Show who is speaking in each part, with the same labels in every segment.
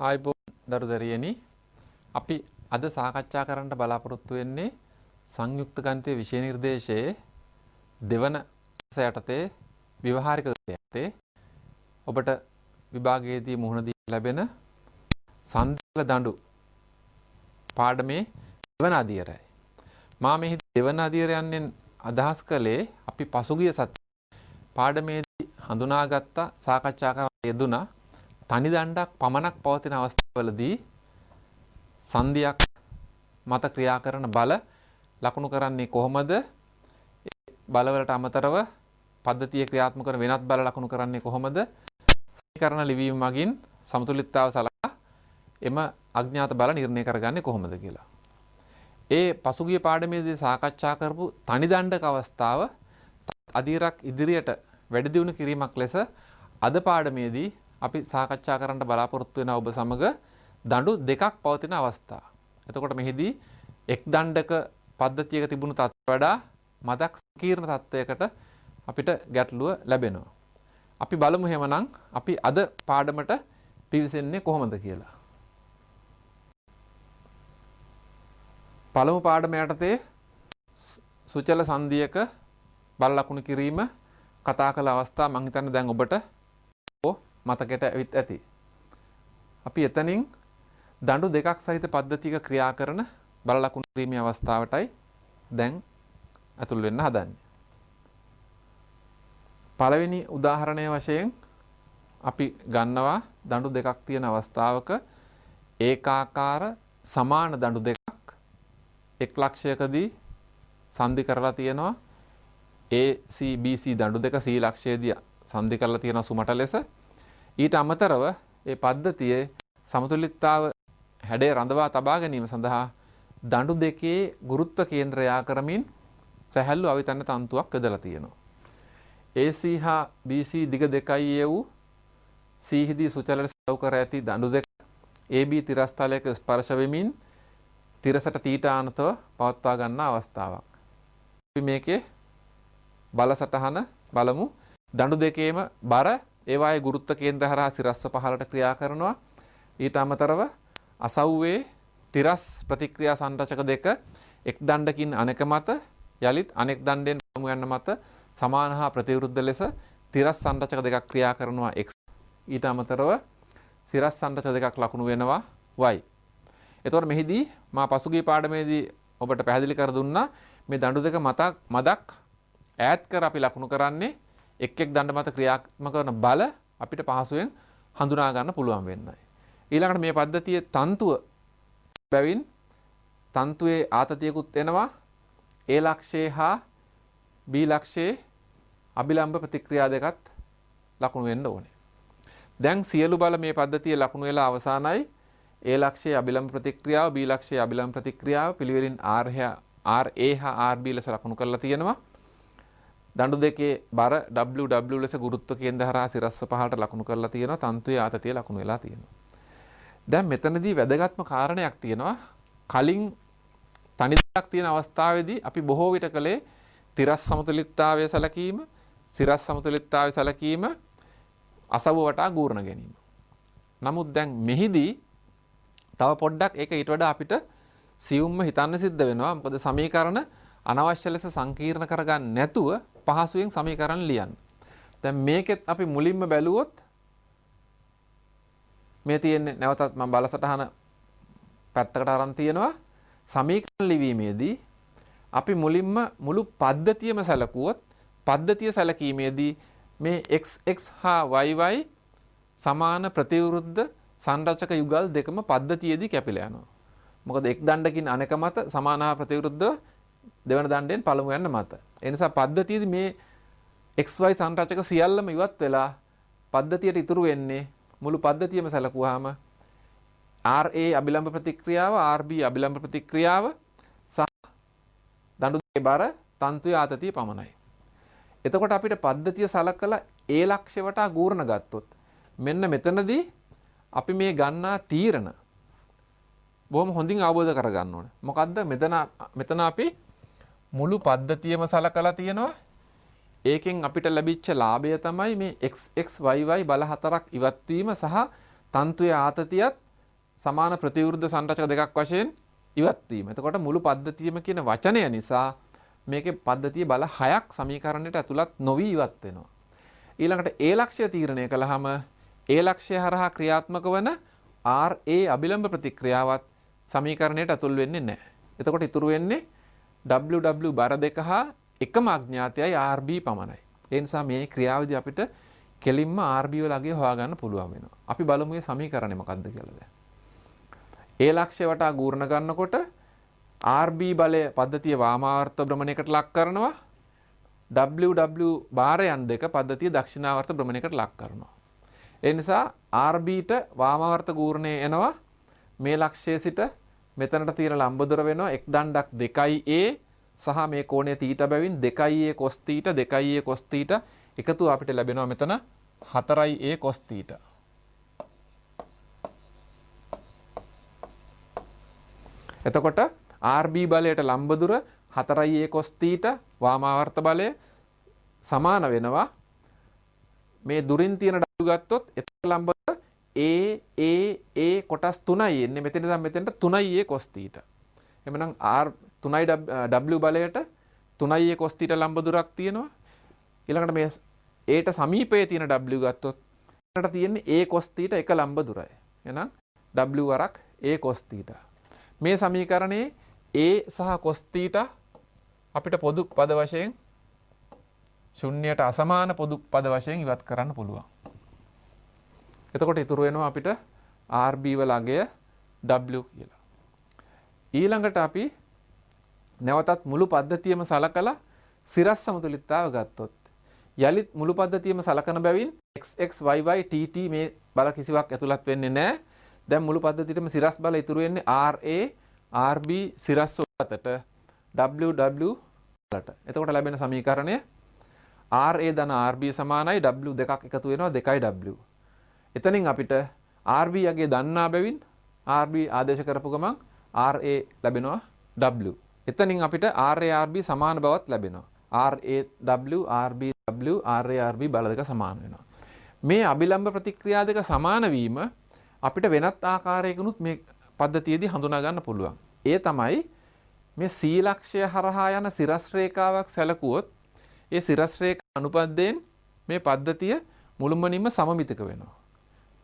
Speaker 1: ආයිබෝන් දරුදරියනි අපි අද සාකච්ඡා කරන්න බලාපොරොත්තු වෙන්නේ සංයුක්ත ගණිතයේ විෂය නිර්දේශයේ දෙවන යටතේ ව්‍යවහාරික යටතේ ඔබට විභාගයේදී මුහුණ දී ලැබෙන සංදිල දඬු පාඩමේ දෙවන අදියරයි. මා මෙහි දෙවන අදියර යන්නේ අදහස් කළේ අපි පසුගිය සතියේ පාඩමේදී හඳුනාගත්ත සාකච්ඡා කරන යෙදුනා තනි දණ්ඩක් පමණක් පවතින අවස්ථාවලදී සංදියක් මත ක්‍රියා කරන බල ලකුණු කරන්නේ කොහොමද? බලවලට අමතරව පද්ධතිය ක්‍රියාත්මක කරන වෙනත් බල ලකුණු කරන්නේ කොහොමද? සමීකරණ ලිවීම මගින් සමතුලිතතාව සලකා එම අඥාත බල නිර්ණය කරගන්නේ කොහොමද කියලා. ඒ පසුගිය පාඩමේදී සාකච්ඡා කරපු තනි දණ්ඩක අවස්ථාව අදියරක් ඉදිරියට වැඩි දියුණු කිරීමක් ලෙස අද පාඩමේදී අපි සාකච්ඡා කරන්න බලාපොරොත්තු වෙන ඔබ සමග දඬු දෙකක් පවතින අවස්ථා. එතකොට මෙහිදී එක් දණ්ඩක පද්ධතියක තිබුණු තත්ත්වයට වඩා මදක් සංකීර්ණ තත්ත්වයකට අපිට ගැටලුව ලැබෙනවා. අපි බලමු එහෙමනම් අපි අද පාඩමට පිවිසෙන්නේ කොහොමද කියලා. පළමු පාඩම යටතේ සුචල සංදියක බල ලකුණු කිරීම කතා කළ අවස්ථා මම හිතන්නේ දැන් ඔබට මතකයට ඇවිත් ඇති. අපි එතනින් දඬු දෙකක් සහිත පද්ධතියක ක්‍රියා කරන බල ලකුණු කිරීමේ අවස්ථාවටයි දැන් ඇතුල් වෙන්න හදන්නේ. පළවෙනි උදාහරණය වශයෙන් අපි ගන්නවා දඬු දෙකක් තියෙන අවස්ථාවක ඒකාකාර සමාන දඬු දෙකක් එක් ලක්ෂයකදී සංදි කරලා තියෙනවා. AC BC දඬු දෙක C ලක්ෂයේදී සංදි කරලා තියෙනවා සුමට ලෙස. ඊට අමතරව මේ පද්ධතියේ සමතුලිතතාව හැඩය රඳවා තබා ගැනීම සඳහා දඬු දෙකේ ගුරුත්ව කේන්ද්‍රය යා කරමින් සැහැල්ලු අවිතන්න තන්තුවක් යොදලා තියෙනවා. AC හා BC දිග දෙකයි වූ C හිදී සුචල ලෙස කර ඇති දඬු දෙක AB තිරස්තලයක ස්පර්ශ වෙමින් තිරසට තීටානතව පවත්වා ගන්න අවස්ථාවක්. අපි මේකේ බල සටහන බලමු. දඬු දෙකේම බර ඒවායේ ගුරුත්ව කේන්ද්‍ර හරහා සිරස්ව පහළට ක්‍රියා කරනවා. ඊට අමතරව අසව්වේ තිරස් ප්‍රතික්‍රියා සංරචක දෙක එක් දණ්ඩකින් අනෙක මත යලිත් අනෙක් දණ්ඩෙන් පළමු යන්න මත සමාන හා ප්‍රතිවිරුද්ධ ලෙස තිරස් සංරචක දෙකක් ක්‍රියා කරනවා x. ඊට අමතරව සිරස් සංරචක දෙකක් ලකුණු වෙනවා y. එතකොට මෙහිදී මා පසුගිය පාඩමේදී ඔබට පැහැදිලි කර දුන්නා මේ දඬු දෙක මදක් ඈත් කර අපි ලකුණු කරන්නේ එක් දණ්ඩ මත ක්‍රියාත්මක කරන බල අපිට පහසුවෙන් හඳුනා ගන්න පුළුවන් වෙන්නයි. ඊළඟට මේ පද්ධතියේ තන්තුව බැවින් තන්තුවේ ආතතියකුත් එනවා. A ලක්ෂයේ හා B ලක්ෂයේ අභිලම්බ ප්‍රතික්‍රියා දෙකත් ලකුණු වෙන්න ඕනේ. දැන් සියලු බල මේ පද්ධතියේ ලකුණු වෙලා අවසానයි. A ලක්ෂයේ අභිලම්බ ප්‍රතික්‍රියාව B ලක්ෂයේ අභිලම්බ ප්‍රතික්‍රියාව පිළිවෙලින් RA හා RB ලෙස ලකුණු කරලා තියෙනවා. දඬු දෙකේ බර WW ලෙස ගුරුත්ව කේන්ද්‍ර හරහා සිරස්ව පහළට ලකුණු කරලා තියෙනවා. තන්තුවේ ආතතිය ලකුණු වෙලා තියෙනවා. දැන් මෙතනදී වැදගත්ම කාරණයක් තියෙනවා. කලින් තනි දෙකක් තියෙන අවස්ථාවේදී අපි බොහෝ විට කලේ තිරස් සමතුලිතතාවය සැලකීම, සිරස් සමතුලිතතාවය සැලකීම අසව වටා ගූර්ණ ගැනීම. නමුත් දැන් මෙහිදී තව පොඩ්ඩක් ඒක ඊට වඩා අපිට සියුම්ම හිතන්න සිද්ධ වෙනවා. මොකද සමීකරණ අනවශ්‍ය ලෙස සංකීර්ණ කරගන්න නැතුව පහසුවෙන් සමීකරණ ලියන්න. දැන් මේකෙත් අපි මුලින්ම බැලුවොත් මේ තියෙන්නේ නැවතත් මම බලසටහන පැත්තකට අරන් තියෙනවා. සමීකරණ ලිවීමේදී අපි මුලින්ම මුළු පද්ධතියම සැලකුවොත් පද්ධතිය සැලකීමේදී මේ xx හා yy සමාන ප්‍රතිවිරුද්ධ සංරචක යුගල් දෙකම පද්ධතියේදී කැපිලා යනවා. මොකද එක් දණ්ඩකින් අනෙක මත සමාන හා ප්‍රතිවිරුද්ධ දෙවන දණ්ඩෙන් පළමු යන්න මත. ඒ නිසා පද්ධතියේදී මේ xy සංරචක සියල්ලම ඉවත් වෙලා පද්ධතියට ඉතුරු වෙන්නේ මුළු පද්ධතියම සැලකුවාම RA අභිලම්බ ප්‍රතික්‍රියාව, RB අභිලම්බ ප්‍රතික්‍රියාව සහ දඬු දෙකේ බර තන්තුවේ ආතතිය පමණයි. එතකොට අපිට පද්ධතිය සලකලා A ලක්ෂ්‍ය වටා ගූර්ණ ගත්තොත් මෙන්න මෙතනදී අපි මේ ගන්නා තීරණ බොහොම හොඳින් අවබෝධ කරගන්න ඕනේ. මොකද්ද මෙතන අපි මුළු පද්ධතියම සලකලා තියෙනවා. ඒකෙන් අපිට ලැබිච්ච ලාභය තමයි මේ XXYY බල හතරක් ඉවත් වීම සහ තන්තුවේ ආතතියත් සමාන ප්‍රතිවිරුද්ධ සංරචක දෙකක් වශයෙන් ඉවත් වීම. එතකොට මුළු පද්ධතියම කියන වචනය නිසා මේකේ පද්ධතිය බල 6ක් සමීකරණයට ඇතුළත් නොවි ඉවත් වෙනවා. ඊළඟට ඒ ලක්ෂ්‍ය තීරණය කළාම ඒ ලක්ෂ්‍ය හරහා ක්‍රියාත්මක වන RA අභිලම්භ ප්‍රතික්‍රියාවත් සමීකරණයට ඇතුල් වෙන්නේ නැහැ. එතකොට ඉතුරු වෙන්නේ WW බර දෙක හා එකම අඥාතයයි RB පමණයි. ඒ නිසා මේ ක්‍රියාවේදී අපිට කෙලින්ම RB වල අගය හොයාගන්න පුළුවන් වෙනවා. අපි බලමු මේ සමීකරණය මොකක්ද කියලා දැන්. ඒ ලක්ෂ්‍ය වටා ගූර්ණ ගන්නකොට RB බලය පද්ධතිය වාමාවර්ත භ්‍රමණයකට ලක් කරනවා. WW භාරයන් දෙක පද්ධතිය දක්ෂිනාවර්ත භ්‍රමණයකට ලක් කරනවා. ඒ නිසා RBට වාමාවර්ත ගූර්ණය එනවා. මේ ලක්ෂ්‍යයේ සිට මෙතනට තියෙන ලම්බ දුර වෙනවා එක් දණ්ඩක් 2a සහ මේ කෝණය θ බැවින් 2a cos θ 2a cos θ එකතු අපිට ලැබෙනවා මෙතන 4a cos θ. එතකොට RB බලයට ලම්බ දුර 4a cos θ වාමාවර්ත බලය සමාන වෙනවා මේ දුරින් තියෙන W ගත්තොත් එතන ලම්බ දුර a කොටස් 3යි එන්නේ මෙතන ඉඳන් මෙතෙන්ට 3a cos θ. එhmenan R 3i W බලයට 3a cos θ ලම්බ දුරක් තියෙනවා. ඊළඟට මේ a ට සමීපයේ තියෙන W ගත්තොත් එතනට තියෙන්නේ a cos θ එක ලම්බ දුරයි. එහෙනම් W වරක් a cos θ. මේ සමීකරණයේ a සහ cos θ අපිට පොදු පද වශයෙන් ශුන්‍යයට අසමාන පොදු පද වශයෙන් ඉවත් කරන්න පුළුවන්. එතකොට ඉතුරු වෙනවා අපිට RB වල අගය W කියලා. ඊළඟට අපි නැවතත් මුළු පද්ධතියම සලකලා සිරස් සමතුලිතතාව ගත්තොත් යලිත් මුළු පද්ධතියම සලකන බැවින් xx yy tt මේ බල කිසිවක් ඇතුළත් වෙන්නේ නැහැ. දැන් මුළු පද්ධතියටම සිරස් බල ඉතුරු වෙන්නේ RA RB සිරස් වලට WW වලට. එතකොට ලැබෙන සමීකරණය RA ධන RB සමානයි W දෙකක් එකතු වෙනවා 2W. එතනින් අපිට RB යගේ දන්නා බැවින් RB ආදේශ කරපු ගමන් RA ලැබෙනවා W. එතනින් අපිට RA RB සමාන බවත් ලැබෙනවා. RA W RB W RA RB බල දෙක සමාන වෙනවා. මේ අභිලම්භ ප්‍රතික්‍රියා දෙක සමාන වීම අපිට වෙනත් ආකාරයකිනුත් මේ පද්ධතියේදී හඳුනා ගන්න පුළුවන්. ඒ තමයි මේ C ලක්ෂය හරහා යන සිරස් රේඛාවක් සැලකුවොත් ඒ සිරස් රේඛා අනුපද්දයෙන් මේ පද්ධතිය මුළුමනින්ම සමමිතික වෙනවා.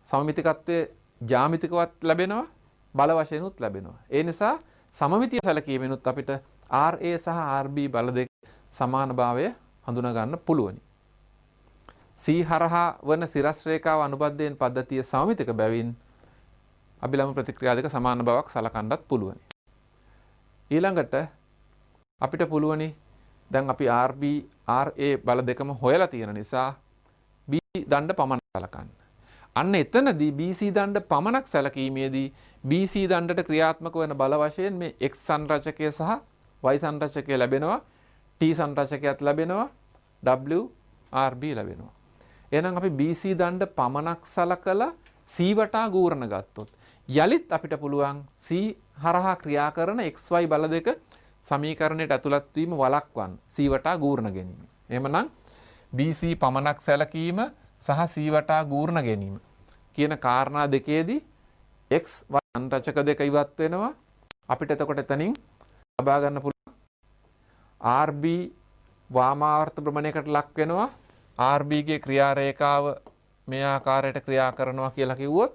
Speaker 1: සමමිතිකත්වයේ ජ්‍යාමිතිකවත් ලැබෙනවා බල වශයෙන්ුත් ලැබෙනවා. ඒ නිසා සමමිතිය සැලකීමෙනුත් අපිට RA සහ RB බල දෙක සමානභාවය හඳුනා ගන්න පුළුවනි. C හරහා වන සිරස් රේඛාව අනුපද්දයෙන් පද්ධතිය සමමිතික බැවින් අභිලම්භ ප්‍රතික්‍රියා දෙක සමාන බවක් සලකන්නත් පුළුවනි. ඊළඟට අපිට පුළුවනි දැන් අපි RB RA බල දෙකම හොයලා තියෙන නිසා B දණ්ඩ පමණක් සලකන්න. අන්න එතනදී BC දණ්ඩ පමණක් සැලකීමේදී BC දණ්ඩට ක්‍රියාත්මක වෙන බල වශයෙන් මේ X සංරචකය සහ Y සංරචකය ලැබෙනවා. T සංරචකයත් ලැබෙනවා. W RB ලැබෙනවා. එහෙනම් අපි BC දණ්ඩ පමණක් සලකලා C වටා ගූර්ණ ගත්තොත් යලිත් අපිට පුළුවන් C හරහා ක්‍රියා කරන XY බල දෙක සමීකරණයට ඇතුළත් වීම වළක්වන්න C වටා ගූර්ණ ගැනීම. එහෙමනම් BC පමණක් සැලකීම සහ C වටා ගූර්ණ ගැනීම කියන කාරණා දෙකේදී X Y සංරචක දෙක ඉවත් වෙනවා. අපිට එතකොට එතනින් ලබා ගන්න පුළුවන් RB වාමාවර්ත භ්‍රමණයකට ලක් වෙනවා. RB ගේ ක්‍රියා රේඛාව මේ ආකාරයට ක්‍රියා කරනවා කියලා කිව්වොත්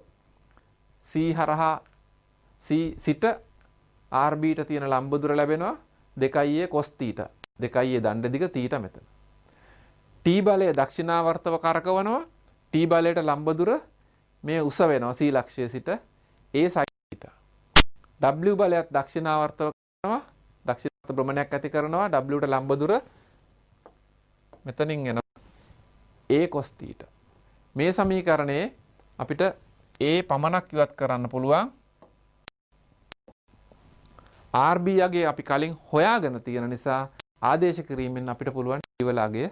Speaker 1: C හරහා C සිට RB ට තියෙන ලම්බ දුර ලැබෙනවා 2a cos θ. 2a දණ්ඩ දිග θ මෙතන. T බලය දක්ෂිනාවර්තව කරකවනවා. T බලයට ලම්බ දුර මේ උස වෙනවා C ලක්ෂ්‍යයේ සිට a sin θ. W බලයත් දක්ෂිනාවර්තව කරනවා. දක්ෂිනාවර්ත භ්‍රමණයක් ඇති කරනවා. W ට ලම්බ දුර මෙතනින් එනවා a cos θ. මේ සමීකරණයේ අපිට a පමණක් ඉවත් කරන්න පුළුවන්. RB යගේ අපි කලින් හොයාගෙන තියෙන නිසා ආදේශ කිරීමෙන් අපිට පුළුවන් T වල අගය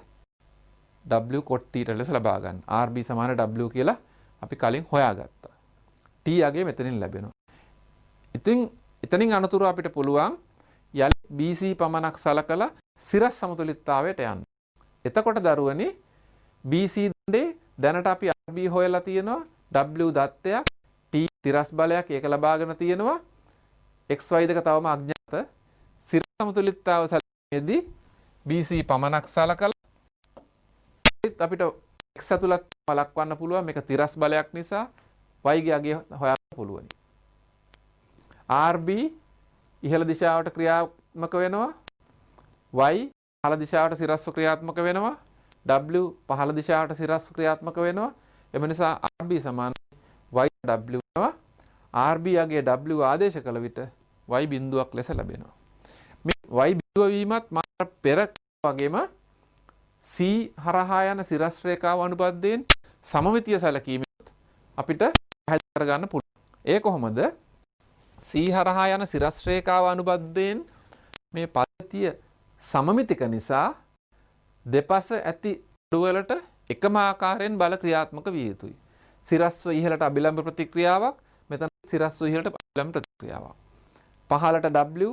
Speaker 1: W cot θ ලෙස ලබා ගන්න. RB සමාන W කියලා අපි කලින් හොයාගත්තා. T අගය මෙතනින් ලැබෙනවා. ඉතින් එතනින් අනතුරු අපිට පුළුවන් යලි BC පමණක් සලකලා සිරස් සමතුලිතතාවයට යන්න. එතකොට දරුවනි BC දණ්ඩේ දැනට අපි RB හොයලා තියෙනවා W දත්තයක් T තිරස් බලයක් ඒක ලබාගෙන තියෙනවා. xy දෙක තවම අඥාත. සිරස් සමතුලිතතාව සැලකීමේදී BC පමණක් සලකලා අපිට x ඇතුළත් වළක්වන්න පුළුවන් මේක තිරස් බලයක් නිසා y ගේ අගය හොයන්න පුළුවන්. RB ඉහළ දිශාවට ක්‍රියාත්මක වෙනවා. y පහළ දිශාවට සිරස්ව ක්‍රියාත්මක වෙනවා. W පහළ දිශාවට සිරස්ව ක්‍රියාත්මක වෙනවා. එම නිසා RB සමාන y W වෙනවා. RB යගේ W ආදේශ කළ විට y බිඳුවක් ලෙස ලැබෙනවා. මේ y බිඳුව වීමත් මාතර පෙර වගේම C හරහා යන සිරස් රේඛාව අනුබද්ධයෙන් සමමිතිය සැලකීමෙත් අපිට පැහැදිලි කරගන්න පුළුවන්. ඒ කොහොමද? C හරහා යන සිරස් රේඛාව අනුබද්ධයෙන් මේ පද්ධතිය සමමිතික නිසා දෙපස ඇති වලට එකම ආකාරයෙන් බල ක්‍රියාත්මක විය යුතුයි. සිරස්ව ඉහළට අභිලම්බ ප්‍රතික්‍රියාවක්, මෙතන සිරස්ව ඉහළට අභිලම්බ ප්‍රතික්‍රියාවක්. පහළට W,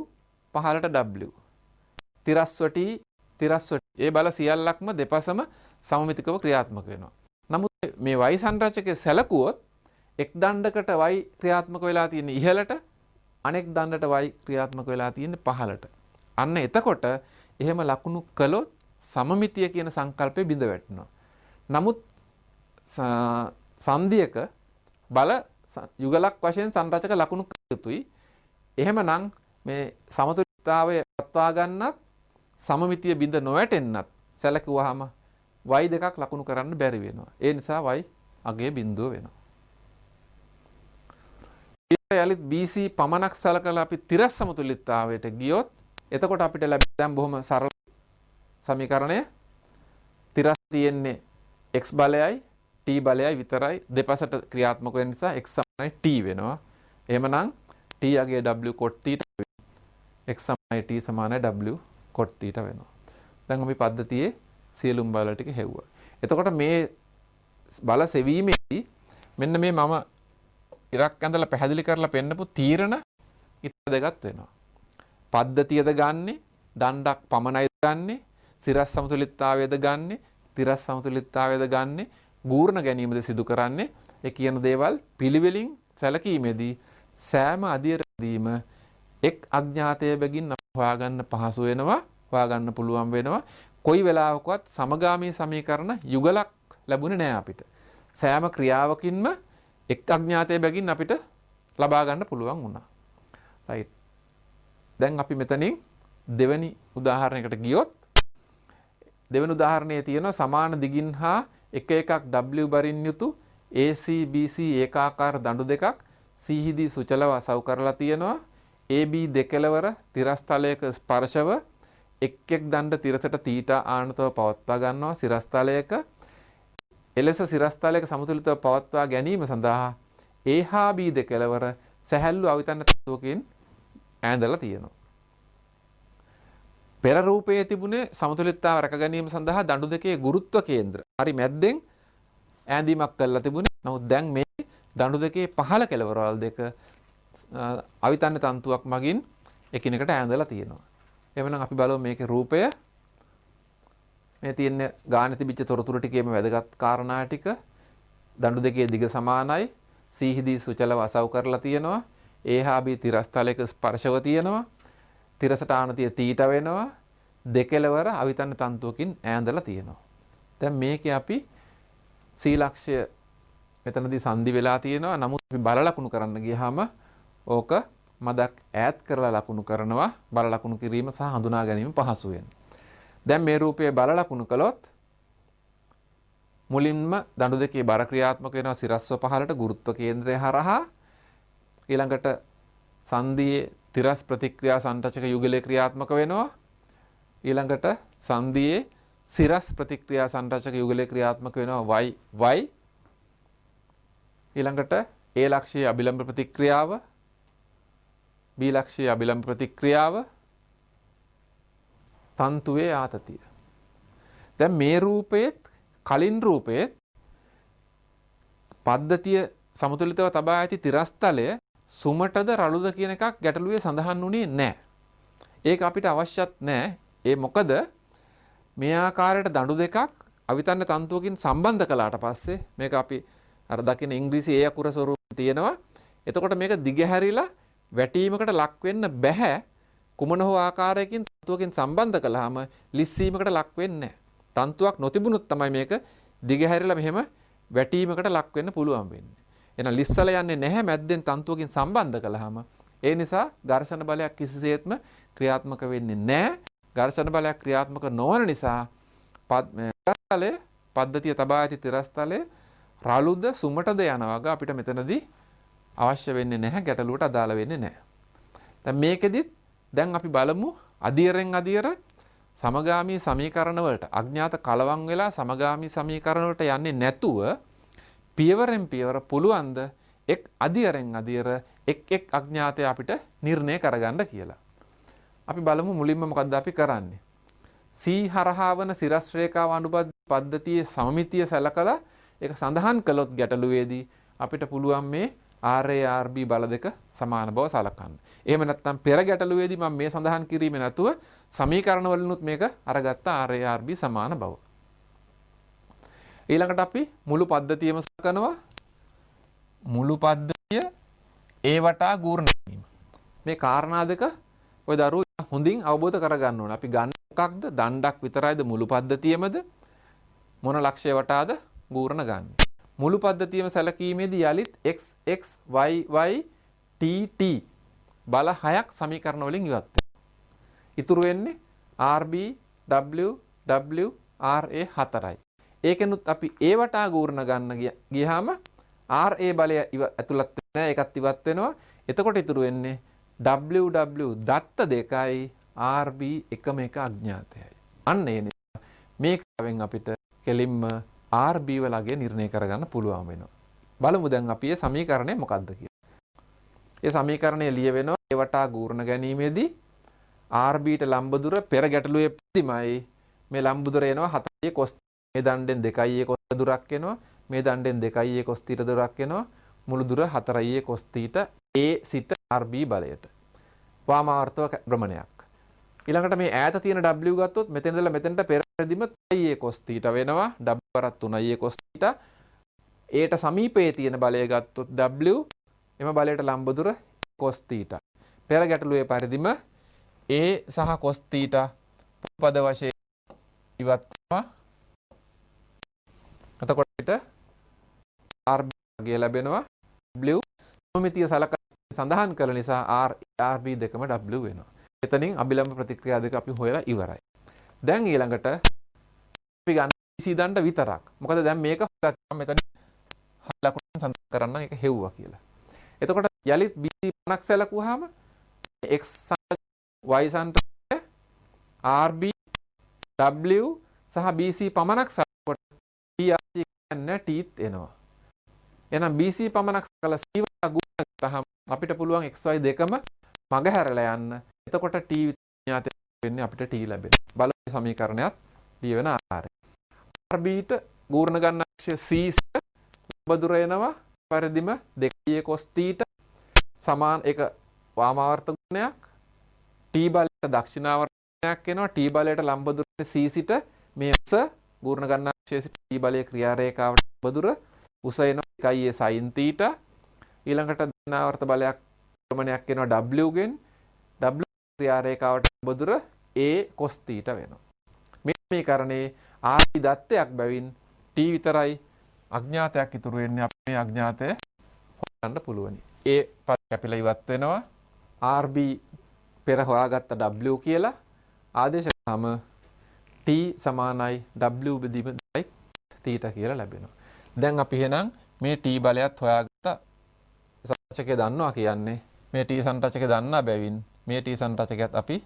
Speaker 1: පහළට W. තිරස්ව T, තිරස්ව T. ඒ බල සියල්ලක්ම දෙපසම සමමිතිකව ක්‍රියාත්මක වෙනවා. නමුත් මේ y සංරචකයේ සැලකුවොත් එක් දණ්ඩකට y ක්‍රියාත්මක වෙලා තියෙන ඉහළට, අනෙක් දණ්ඩට y ක්‍රියාත්මක වෙලා තියෙන පහළට. අන්න එතකොට එහෙම ලකුණු කළොත් සමමිතිය කියන සංකල්පය බිඳ වැටෙනවා. නමුත් සංධියක බල යුගලක් වශයෙන් සංරචක ලකුණු කළ යුතුයි. එහෙමනම් මේ සමතුලිතතාවය පවත්වා ගන්නත් සමමිතිය බිඳ නොවැටෙන්නත් සැලකුවාම y දෙකක් ලකුණු කරන්න බැරි වෙනවා. ඒ නිසා y අගය බිඳුව වෙනවා. ඊළඟට BC පමණක් සලකලා අපි තිරස් සමතුලිතතාවයට ගියොත් එතකොට අපිට ලැබෙන දැන් බොහොම සරල සමීකරණය තිරස් තියෙන්නේ x බලයයි t බලයයි විතරයි. දෙපසට ක්‍රියාත්මක වෙන නිසා x සමානයි t වෙනවා. එහෙමනම් t යගේ w cot θ x සමානයි t සමානයි w cot θ වෙනවා. දැන් අපි පද්ධතියේ සියලුම බල ටික හෙව්වා. එතකොට මේ බල සෙවීමේදී මෙන්න මේ මම ඉරක් ඇඳලා පැහැදිලි කරලා පෙන්නපු තීරණ ඉත දෙකක් වෙනවා. පද්ධතියද ගන්නෙ, දණ්ඩක් පමණයිද ගන්නෙ, සිරස් සමතුලිතතාවයද ගන්නෙ, තිරස් සමතුලිතතාවයද ගන්නෙ, ගූර්ණ ගැනීමද සිදු කරන්නේ. ඒ කියන දේවල් පිළිවෙලින් සැලකීමේදී සෑම අධිරදීම එක් අඥාතය බැගින් හොයාගන්න පහසු වෙනවා, හොයාගන්න පුළුවන් වෙනවා. කොයි වෙලාවකවත් සමගාමී සමීකරණ යුගලක් ලැබුණේ නැහැ අපිට. සෑම ක්‍රියාවකින්ම එක් අඥාතය බැගින් අපිට ලබා ගන්න පුළුවන් වුණා. රයිට්. දැන් අපි මෙතනින් දෙවෙනි උදාහරණයකට ගියොත් දෙවෙනි උදාහරණයේ තියෙනවා සමාන දිගින් හා එක එකක් W බරින් යුතු AC BC ඒකාකාර දඬු දෙකක් C හිදී සුචලව අසව් කරලා තියෙනවා. AB දෙකලවර තිරස්තලයක ස්පර්ශව එක් එක් දණ්ඩ තිරසට θ ආනතව පවත්වා ගන්නවා සිරස්තලයක. එලෙස සිරස්තලයක සමතුලිතව පවත්වා ගැනීම සඳහා A හා B දෙකලවර සැහැල්ලු අවිතන්න තත්වකින් ඈඳලා තියෙනවා. පෙර රූපයේ තිබුණේ සමතුලිතතාව රැක ගැනීම සඳහා දඬු දෙකේ ගුරුත්ව කේන්ද්‍ර හරි මැද්දෙන් ඈඳීමක් කරලා තිබුණේ. නමුත් දැන් මේ දඬු දෙකේ පහළ කෙළවරවල් දෙක අවිතන්න තන්තුවක් මගින් එකිනෙකට ඈඳලා තියෙනවා. එhmenan අපි බලමු මේකේ රූපය. මේ තියෙන ගානේ තිබිච්ච තොරතුරු ටිකේම වැදගත් කාරණා ටික. දඬු දෙකේ දිග සමානයි. C හිදී සුචලව අසව් කරලා තියෙනවා. A හා B තිරස්තලයක ස්පර්ශව තියෙනවා. තිරසට ආනතිය θ වෙනවා. දෙකලවර අවිතන්න තන්තුවකින් ඈඳලා තියෙනවා. දැන් මේකේ අපි C ලක්ෂය මෙතනදී සංදි වෙලා තියෙනවා. නමුත් අපි බල ලකුණු කරන්න ගියාම ඕක මදක් ඈත් කරලා ලකුණු කරනවා. බල ලකුණු කිරීම සහ හඳුනා ගැනීම පහසු වෙන. දැන් මේ රූපයේ බල ලකුණු කළොත් මුලින්ම දඬු දෙකේ බර ක්‍රියාත්මක වෙනවා සිරස්ව පහළට ගුරුත්ව කේන්ද්‍රය හරහා. ඊළඟට සංදියේ තිරස් ප්‍රතික්‍රියා සංරචක යුගලයේ ක්‍රියාත්මක වෙනවා. ඊළඟට සංදියේ සිරස් ප්‍රතික්‍රියා සංරචක යුගලයේ ක්‍රියාත්මක වෙනවා y. ඊළඟට A ලක්ෂයේ අභිලම්බ ප්‍රතික්‍රියාව, B ලක්ෂයේ අභිලම්බ ප්‍රතික්‍රියාව, තන්තුවේ ආතතිය. දැන් මේ රූපයේත් කලින් රූපයේත් පද්ධතිය සමතුලිතව තබා ඇති තිරස්තලය සුමටද රළුද කියන එකක් ගැටලුවේ සඳහන් වුණේ නැහැ. ඒක අපිට අවශ්‍යත් නැහැ. ඒ මොකද මේ ආකාරයට දඬු දෙකක් අවිතන්න තන්තුවකින් සම්බන්ධ කළාට පස්සේ මේක අපි අර දකින ඉංග්‍රීසි ඒ අකුර ස්වරූපය තියෙනවා. එතකොට මේක දිගහැරිලා වැටීමකට ලක් වෙන්න බෑ. කුමන හෝ ආකාරයකින් තන්තුවකින් සම්බන්ධ කළාම ලිස්සීමකට ලක් වෙන්නේ නැහැ. තන්තුවක් නොතිබුණොත් තමයි මේක දිගහැරිලා මෙහෙම වැටීමකට ලක් වෙන්න පුළුවන් වෙන්නේ. එහෙනම් ලිස්සල යන්නේ නැහැ මැද්දෙන් තන්තුවකින් සම්බන්ධ කළාම. ඒ නිසා ඝර්ෂණ බලයක් කිසිසේත්ම ක්‍රියාත්මක වෙන්නේ නැහැ. ඝර්ෂණ බලයක් ක්‍රියාත්මක නොවන නිසා තිරස්තලයේ පද්ධතිය තබා ඇති තිරස්තලයේ රළුද සුමටද යන වගේ අපිට මෙතනදී අවශ්‍ය වෙන්නේ නැහැ, ගැටලුවට අදාළ වෙන්නේ නැහැ. දැන් මේකෙදිත් දැන් අපි බලමු අධියරෙන් අධියර සමගාමී සමීකරණ වලට අඥාත කලවම් වෙලා සමගාමී සමීකරණ වලට යන්නේ නැතුව පියවරෙන් පියවර පුළුවන්ද එක් අධියරෙන් අධියර එක් අඥාතය අපිට නිර්ණය කරගන්න කියලා. අපි බලමු මුලින්ම මොකද්ද අපි කරන්නේ. C හරහා වන සිරස් රේඛාව අනුබද්ධ පද්ධතියේ සමමිතිය සැලකලා ඒක සඳහන් කළොත් ගැටලුවේදී අපිට පුළුවන් මේ RA RB බල දෙක සමාන බව සලකන්න. එහෙම නැත්නම් පෙර ගැටලුවේදී මම මේ සඳහන් කිරීමේ නැතුව සමීකරණ වලිනුත් මේක අරගත්ත RA RB සමාන බව. ඊළඟට අපි මුළු පද්ධතියම සලකනවා. මුළු පද්ධතිය ඒ වටා ගූර්ණ කිරීම. මේ කාරණා දෙක ඔය දරුවෝ හොඳින් අවබෝධ කරගන්න ඕන. අපි ගන්න මොකක්ද? දණ්ඩක් විතරයිද මුළු පද්ධතියමද? මොන ලක්ෂ්‍ය වටාද ගූර්ණ ගන්න? මුළු පද්ධතියම සැලකීමේදී යලිත් x x y y t t බල 6ක් සමීකරණ වලින් ඉවත් වෙනවා. ඉතුරු වෙන්නේ RB W W RA 4යි. ඒකෙනුත් අපි ඒ වටා ගූර්ණ ගන්න ගියාම RA බලය ඇතුළත් වෙනවා, ඒකත් ඉවත් වෙනවා. එතකොට ඉතුරු වෙන්නේ W W දත්ත දෙකයි RB එකම එක අඥාතයයි. අන්න ඒ නිසා මේකෙන් අපිට කෙලින්ම RB වලගේ නිර්ණය කරගන්න පුළුවන් වෙනවා. බලමු දැන් අපි මේ සමීකරණය මොකක්ද කියලා. මේ සමීකරණය ලියවෙනවා ඒ වටා ගූර්ණ ගැනීමේදී RB ට ලම්බ දුර පෙර ගැටලුවේ ප්‍රතිමයි. මේ ලම්බ දුර එනවා 7 cos මේ දණ්ඩෙන් 2 cos දුරක් එනවා. මේ දණ්ඩෙන් 2 cos θ දුරක් එනවා. මුළු දුර 4 cos θ A සිට RB බලයට. වාමාවර්තව භ්‍රමණයක්. ඊළඟට මේ ඈත තියෙන W ගත්තොත් මෙතන ඉඳලා මෙතනට පෙරදිම 3 cos θ වෙනවා. W වරක් 3 cos θ. ඒට සමීපයේ තියෙන බලය ගත්තොත් W එම බලයට ලම්බ දුර cos θ. පෙර ගැටලුවේ පරිදිම A සහ cos θ පද වශයෙන් ඉවත් වෙනවා. එතකොට පිට RB වගේ ලැබෙනවා. W සමමිතිය සලකා සඳහන් කළ නිසා RB දෙකම W වෙනවා. එතනින් අභිලම්බ ප්‍රතික්‍රියා දෙක අපි හොයලා ඉවරයි. දැන් ඊළඟට අපි ගන්න BC දණ්ඩ විතරක්. මොකද දැන් මේක මෙතන ලකුණෙන් සඳහන් කරන්න ඒක හෙව්වා කියලා. එතකොට යලිත් BC පණක් සැලකුවාම x y සන්ට්‍රය RB W සහ BC පමණක් සලකුවට T කියන්නේ T එනවා. එහෙනම් BC පමණක් සලකලා C වල ගුණ ගත්තහම අපිට පුළුවන් xy දෙකම මග හැරලා යන්න. එතකොට t විඥාතය වෙන්නේ අපිට t ලැබෙනවා. බලමු සමීකරණයත් ලියවෙන ආකාරය. RB ට ගූර්ණ ගන්න අක්ෂය C ලම්බ දුර එනවා පරිදිම 2 cos θ සමාන එක වාමාවර්ත ගුණයක්. t බලයට දක්ෂිනාවර්තනයක් එනවා. t බලයට ලම්බ දුර C සිට මේ උස ගූර්ණ ගන්න අක්ෂය සිට t බලයේ ක්‍රියා රේඛාවට ලම්බ දුර උස එනවා 1 sin θ. ඊළඟට දක්ෂිනාවර්ත බලයක් ප්‍රමණයක් එනවා W ගෙන්. W ක්‍රියා රේඛාවට ලම්බ දුර A cos θ වෙනවා. මේ කරන්නේ RB දත්තයක් බැවින් T විතරයි අඥාතයක් ඉතුරු වෙන්නේ. අපි මේ අඥාතය හොයන්න පුළුවනි. A පද කැපිලා ඉවත් වෙනවා. RB පෙර හොයාගත්ත W කියලා ආදේශ කරාම T සමානයි W බෙදීම θ කියලා ලැබෙනවා. දැන් අපි එහෙනම් මේ T බලයත් හොයාගත්ත සංරචකය දන්නවා කියන්නේ මේ T සංරචකය දන්නා බැවින් මේ T සංරචකයත් අපි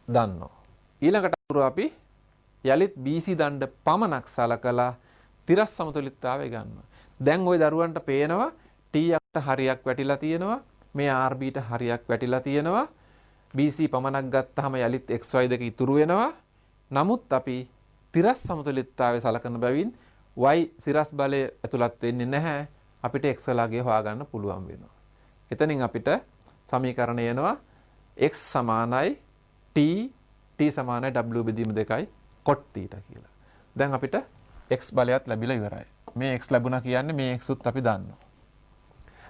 Speaker 1: දන්නවා. ඊළඟට අපි යලිත් BC දණ්ඩ පමණක් සලකලා තිරස් සමතුලිතතාවය ගන්නවා. දැන් ওই දරුවන්ට පේනවා T යට හරියක් වැටිලා තියෙනවා. මේ RB ට හරියක් වැටිලා තියෙනවා. BC පමණක් ගත්තාම යලිත් XY දෙක ඉතුරු වෙනවා. නමුත් අපි තිරස් සමතුලිතතාවය සලකන බැවින් Y සිරස් බලය ඇතුළත් වෙන්නේ නැහැ. අපිට x වලගේ හොයාගන්න පුළුවන් වෙනවා. එතනින් අපිට සමීකරණය එනවා x සමානයි t t සමානයි w බෙදීම 2යි cot θ කියලා. දැන් අපිට x බලයත් ලැබිලා ඉවරයි. මේ x ලැබුණා කියන්නේ මේ x උත් අපි දන්නවා.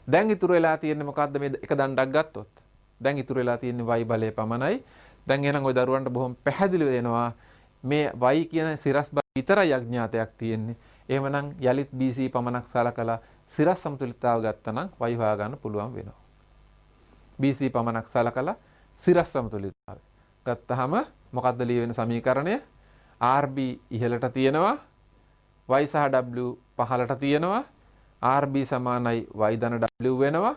Speaker 1: දැන් ඉතුරු වෙලා තියෙන්නේ මොකද්ද මේ එක දණ්ඩක් ගත්තොත්? දැන් ඉතුරු වෙලා තියෙන්නේ y බලය පමණයි. දැන් එහෙනම් ওই දරුවන්ට බොහොම පැහැදිලිව වෙනවා මේ y කියන සිරස් බල විතරයි අඥාතයක් තියෙන්නේ. එහෙමනම් යලිත් BC පමණක් සලකලා සිරස් සමතුලිතතාව ගත්තා නම් y හොයා ගන්න පුළුවන් වෙනවා. BC පමණක් සලකලා සිරස් සමතුලිතතාවය ගත්තාම මොකද්ද ලියවෙන සමීකරණය? RB ඉහළට තියෙනවා, y සහ w පහළට තියෙනවා. RB සමානයි y ධන w වෙනවා.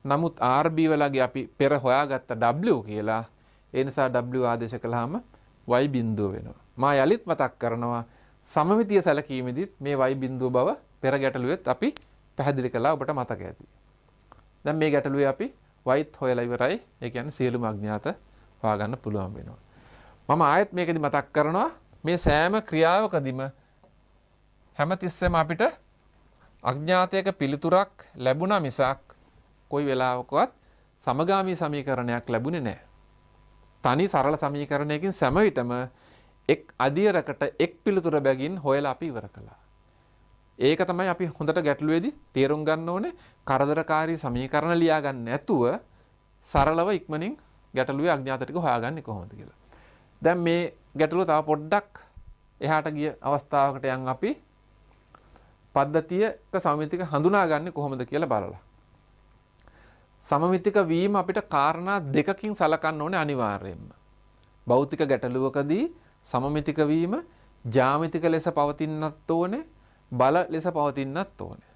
Speaker 1: නමුත් RB වලගේ අපි පෙර හොයාගත්ත w කියලා. ඒ නිසා w ආදේශ කළාම y බිඳුව වෙනවා. මා යලිත් මතක් කරනවා සමමිතිය සැලකීමේදීත් මේ y බිඳුව බව පෙර ගැටලුවෙත් අපි පැහැදිලි කළා, ඔබට මතක ඇති. දැන් මේ ගැටලුවේ අපි yත් හොයලා ඉවරයි. ඒ කියන්නේ සියලුම අඥාත හොයාගන්න පුළුවන් වෙනවා. මම ආයෙත් මේකෙදි මතක් කරනවා මේ සෑම ක්‍රියාවකදීම හැමතිස්සෙම අපිට අඥාතයක පිළිතුරක් ලැබුණා මිසක් කොයි වෙලාවකවත් සමගාමී සමීකරණයක් ලැබුණේ නැහැ. තනි සරල සමීකරණයකින් සෑම විටම එක් අදියරකට එක් පිළිතුර බැගින් හොයලා අපි ඉවර කළා. ඒක තමයි අපි හොඳට ගැටලුවේදී තේරුම් ගන්න ඕනේ. කරදරකාරී සමීකරණ ලියා ගන්න නැතුව සරලව ඉක්මනින් ගැටලුවේ අඥාත ටික හොයාගන්නේ කොහොමද කියලා. දැන් මේ ගැටලුව තව පොඩ්ඩක් එහාට ගිය අවස්ථාවකට යන් අපි පද්ධතියක සමමිතික හඳුනාගන්නේ කොහොමද කියලා බලලා. සමමිතික වීම අපිට කාරණා දෙකකින් සලකන්න ඕනේ අනිවාර්යයෙන්ම. භෞතික ගැටලුවකදී සමමිතික වීම ජ්‍යාමිතික ලෙස පවතින්නත් ඕනේ, බල ලෙස පවතින්නත් ඕනේ.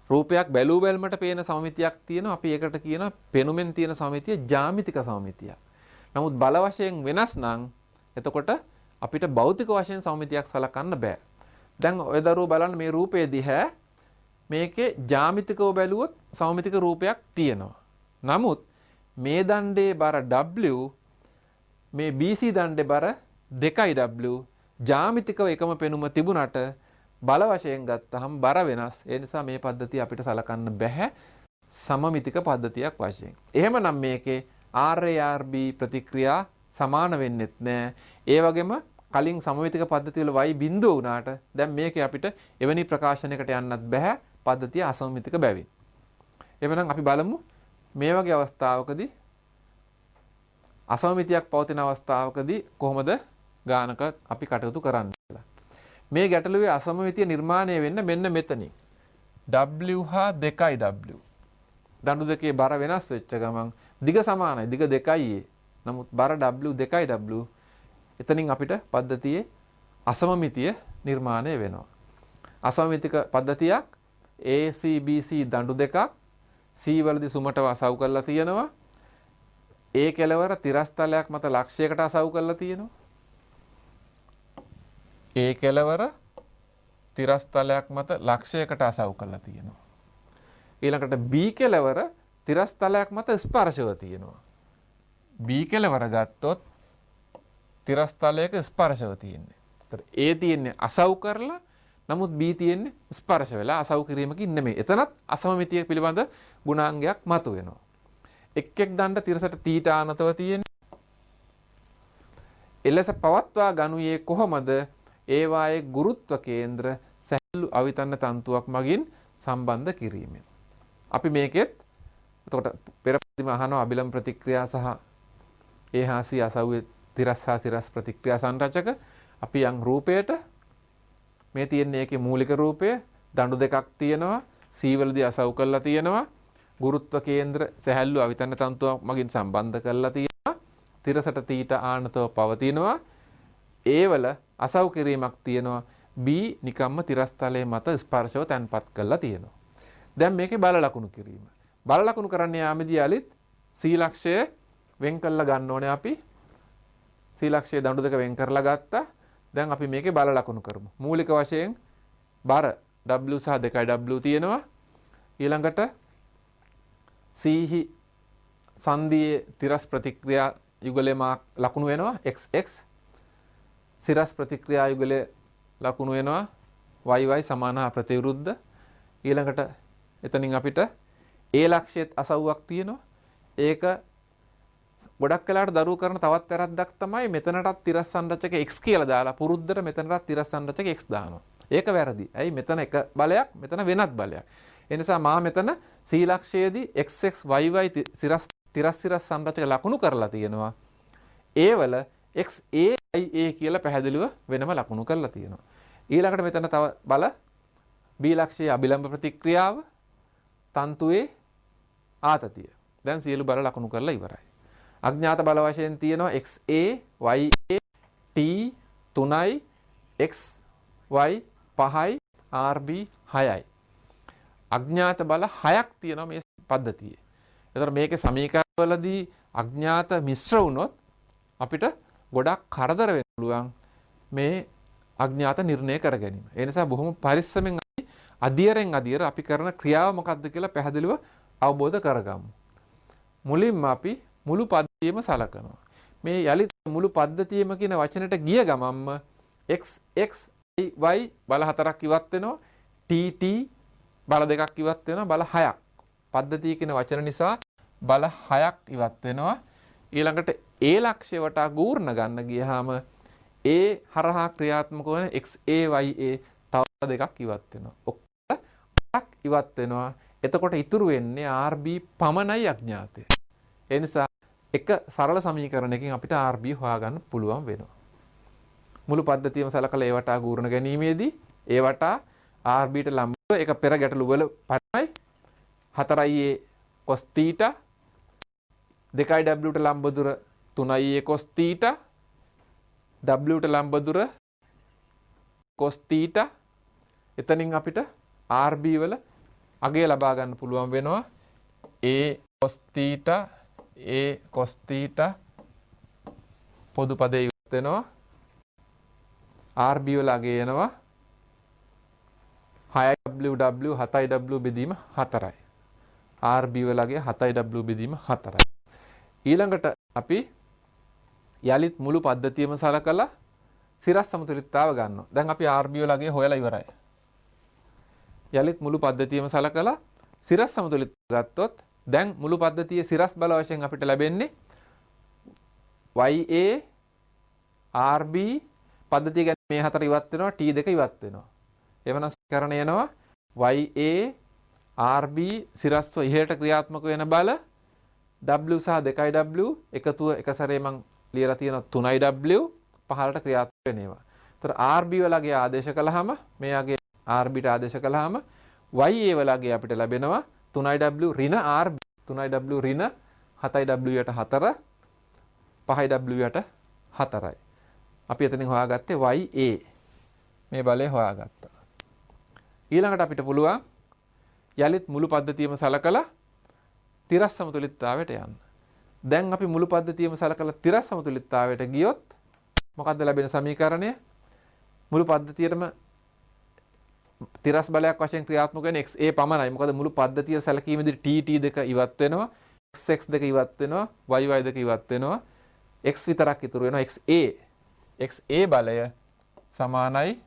Speaker 1: රූපයක් බැලූ බැල්මට පේන සමමිතියක් තියෙනවා. අපි ඒකට කියනවා පෙනුමෙන් තියෙන සමමිතිය ජ්‍යාමිතික සමමිතියක්. නමුත් බල වශයෙන් වෙනස් නම් එතකොට අපිට භෞතික වශයෙන් සමමිතියක් සලකන්න බෑ. දැන් ඔය දරුවෝ බලන්න මේ රූපයේ දිහා මේකේ ජ්‍යාමිතිකව බැලුවොත් සමමිතික රූපයක් තියෙනවා. නමුත් මේ දණ්ඩේ බර W මේ BC දණ්ඩේ බර 2W ජ්‍යාමිතිකව එකම පෙනුම තිබුණට බල වශයෙන් ගත්තහම බර වෙනස්. ඒ නිසා මේ පද්ධතිය අපිට සලකන්න බෑ සමමිතික පද්ධතියක් වශයෙන්. එහෙමනම් මේකේ RARB ප්‍රතික්‍රියා සමාන වෙන්නෙත් නෑ. ඒ වගේම කලින් සමමිතික පද්ධතිය වල y බිඳුව වුණාට දැන් මේකේ අපිට එවැනි ප්‍රකාශනයකට යන්නත් බෑ පද්ධතිය අසමමිතික බැවින්. එවනම් අපි බලමු මේ වගේ අවස්ථාවකදී අසමමිතියක් පවතින අවස්ථාවකදී කොහොමද ගානක අපි කටයුතු කරන්නේ කියලා. මේ ගැටලුවේ අසමමිතිය නිර්මාණය වෙන්න මෙන්න මෙතනින්. W හා 2W. දඬු දෙකේ බර වෙනස් වෙච්ච ගමන් දිග සමානයි. දිග 2යි. නමුත් බර W 2W. එතනින් අපිට පද්ධතියේ අසමමිතිය නිර්මාණය වෙනවා. අසමමිතික පද්ධතියක් ACBC දඬු දෙකක් C වලදී සුමටව අසව් කරලා තියෙනවා. A කෙලවර තිරස්තලයක් මත ලක්ෂයකට අසව් කරලා තියෙනවා. A කෙලවර තිරස්තලයක් මත ලක්ෂයකට අසව් කරලා තියෙනවා. ඊළඟට B කෙලවර තිරස්තලයක් මත ස්පර්ශව තියෙනවා. B කෙලවර ගත්තොත් තිරස්තලයක ස්පර්ශව තියෙන්නේ. ඒතර A තියෙන්නේ අසව් කරලා, නමුත් B තියෙන්නේ ස්පර්ශ වෙලා අසව් කිරීමකින් නෙමෙයි. එතනත් අසමමිතිය පිළිබඳ ගුණාංගයක් මතුවෙනවා. එක් එක් දණ්ඩ තිරසට තීට ආනතව තියෙන්නේ. එලෙස පවත්වා ගනුයේ කොහොමද? ඒවායේ ගුරුත්ව කේන්ද්‍ර සැහැල්ලු අවිතන්න තන්තුවක් මගින් සම්බන්ධ කිරීමෙන්. අපි මේකෙත් එතකොට පෙර පරිදිම අහනවා අබිලම් ප්‍රතික්‍රියා සහ ඒ හා C අසව්වේ තිරස් හා සිරස් ප්‍රතික්‍රියා සංරචක. අපි යම් රූපයට මේ තියෙන්නේ ඒකේ මූලික රූපය දඬු දෙකක් තියෙනවා. C වලදී අසව් කරලා තියෙනවා. ගුරුත්ව කේන්ද්‍ර සැහැල්ලු අවිතන්න තන්තුවක් මගින් සම්බන්ධ කරලා තියෙනවා. තිරසට තීට ආනතව පවතිනවා. ඒ වල අසව් කිරීමක් තියෙනවා. B නිකම්ම තිරස්තලයේ මත ස්පර්ශව තැන්පත් කරලා තියෙනවා. දැන් මේකේ බල ලකුණු කිරීම. බල ලකුණු කරන්න යාමේදී යලිත් C ලක්ෂය වෙන් කරලා ගන්න ඕනේ අපි. C ලක්ෂයේ දඬු දෙක වෙන් කරලා ගත්තා. දැන් අපි මේකේ බල ලකුණු කරමු. මූලික වශයෙන් බර W සහ 2W තියෙනවා. ඊළඟට C සංදියේ තිරස් ප්‍රතික්‍රියා යුගලයේ ලකුණු වෙනවා XX. සිරස් ප්‍රතික්‍රියා යුගලයේ ලකුණු වෙනවා YY සමාන හා ප්‍රතිවිරුද්ධ. ඊළඟට එතනින් අපිට A ලක්ෂයේත් අසව්වක් තියෙනවා. ඒක ගොඩක් වෙලාවට දරුවෝ කරන තවත් වැරද්දක් තමයි මෙතනටත් තිරස් සංරචක X කියලා දාලා පුරුද්දට මෙතනටත් තිරස් සංරචක X දානවා. ඒක වැරදි. ඇයි මෙතන එක බලයක් මෙතන වෙනත් බලයක්. ඒ නිසා මා මෙතන C ලක්ෂයේදී xx yy තිරස් සංරචක ලකුණු කරලා තියෙනවා. ඒ වල xa ia කියලා පැහැදිලිව වෙනම ලකුණු කරලා තියෙනවා. ඊළඟට මෙතන තව බල B ලක්ෂයේ අභිලම්බ ප්‍රතික්‍රියාව තන්තුවේ ආතතිය. දැන් සියලු බල ලකුණු කරලා ඉවරයි. අඥාත බල වශයෙන් තියෙනවා XA, YA, T 3යි, XY 5යි, RB 6යි. අඥාත බල 6ක් තියෙනවා මේ පද්ධතියේ. එතකොට මේකේ සමීකරණවලදී අඥාත මිශ්‍ර වුණොත් අපිට ගොඩක් කරදර වෙන්න පුළුවන් මේ අඥාත නිර්ණය කර ගැනීම. ඒ නිසා බොහොම පරිස්සමෙන් අධියරෙන් අධියර අපි කරන ක්‍රියාව මොකක්ද කියලා පැහැදිලිව අවබෝධ කරගමු. මුලින්ම අපි මුළු පද්ධතියම සලකනවා. මේ යලිත් මුළු පද්ධතියම කියන වචනෙට ගිය ගමන්ම x x y බල 4ක් ඉවත් වෙනවා. t t බල 2ක් ඉවත් වෙනවා. බල 6ක්. පද්ධතිය කියන වචන නිසා බල 6ක් ඉවත් වෙනවා. ඊළඟට a ලක්ෂය වටා ගූර්ණ ගන්න ගියාම a හරහා ක්‍රියාත්මක වන x a y a තව දෙකක් ඉවත් වෙනවා. ඔක්කොම 8ක් ඉවත් වෙනවා. එතකොට ඉතුරු වෙන්නේ RB පමණයි අඥාතය. ඒ නිසා එක සරල සමීකරණයකින් අපිට RB හොයාගන්න පුළුවන් වෙනවා. මුළු පද්ධතියම සලකලා ඒ වටා ගූර්ණ ගැනීමේදී ඒ වටා RBට ලම්බව එක පෙර ගැටළු වල පරිමයි 4a cos θ 2w ට ලම්බ දුර 3a cos θ w ට ලම්බ දුර cos θ එතනින් අපිට RB වල අගය ලබා ගන්න පුළුවන් වෙනවා a cos θ a cos θ පොදු පදේ ඉවත් වෙනවා RB වල අගය එනවා 6w 7w බෙදීම 4යි RB වල අගය 7w බෙදීම 4යි ඊළඟට අපි යලිත් මුළු පද්ධතියම සලකලා සිරස් සමතුලිතතාව ගන්නවා. දැන් අපි RB වල අගය හොයලා ඉවරයි. යලිත් මුළු පද්ධතියම සලකලා සිරස් සමතුලිතතාව ගත්තොත් දැන් මුළු පද්ධතියේ සිරස් බල වශයෙන් අපිට ලැබෙන්නේ YA RB පද්ධතිය ගැන මේ හතර ඉවත් වෙනවා T2 ඉවත් වෙනවා. එවනම් සමීකරණය එනවා YA RB සිරස්ව ඉහළට ක්‍රියාත්මක වෙන බල W සහ 2W එකතුව එක සැරේ මම ලියලා තියෙනවා 3W පහළට ක්‍රියාත්මක වෙනවා. ඒතර RB වලගේ ආදේශ කළාම මෙයාගේ RB ට ආදේශ කළාම YA වලගේ අපිට ලැබෙනවා 3W ඍණ RB 3W ඍණ 7W යට 4 5W යට 4යි. අපි එතනින් හොයාගත්තේ YA මේ බලය හොයාගත්තා. ඊළඟට අපිට පුළුවන් යලිත් මුළු පද්ධතියම සලකලා තිරස් සමතුලිතතාවයට යන්න. දැන් අපි මුළු පද්ධතියම සලකලා තිරස් සමතුලිතතාවයට ගියොත් මොකක්ද ලැබෙන සමීකරණය? මුළු පද්ධතියටම තිරස් බලයක් වශයෙන් ක්‍රියාත්මක වෙන XA පමණයි. මොකද මුළු පද්ධතිය සැලකීමේදී TT දෙක ඉවත් වෙනවා, XX දෙක ඉවත් වෙනවා, YY දෙක ඉවත් වෙනවා. X විතරක් ඉතුරු වෙනවා. XA බලය සමානයි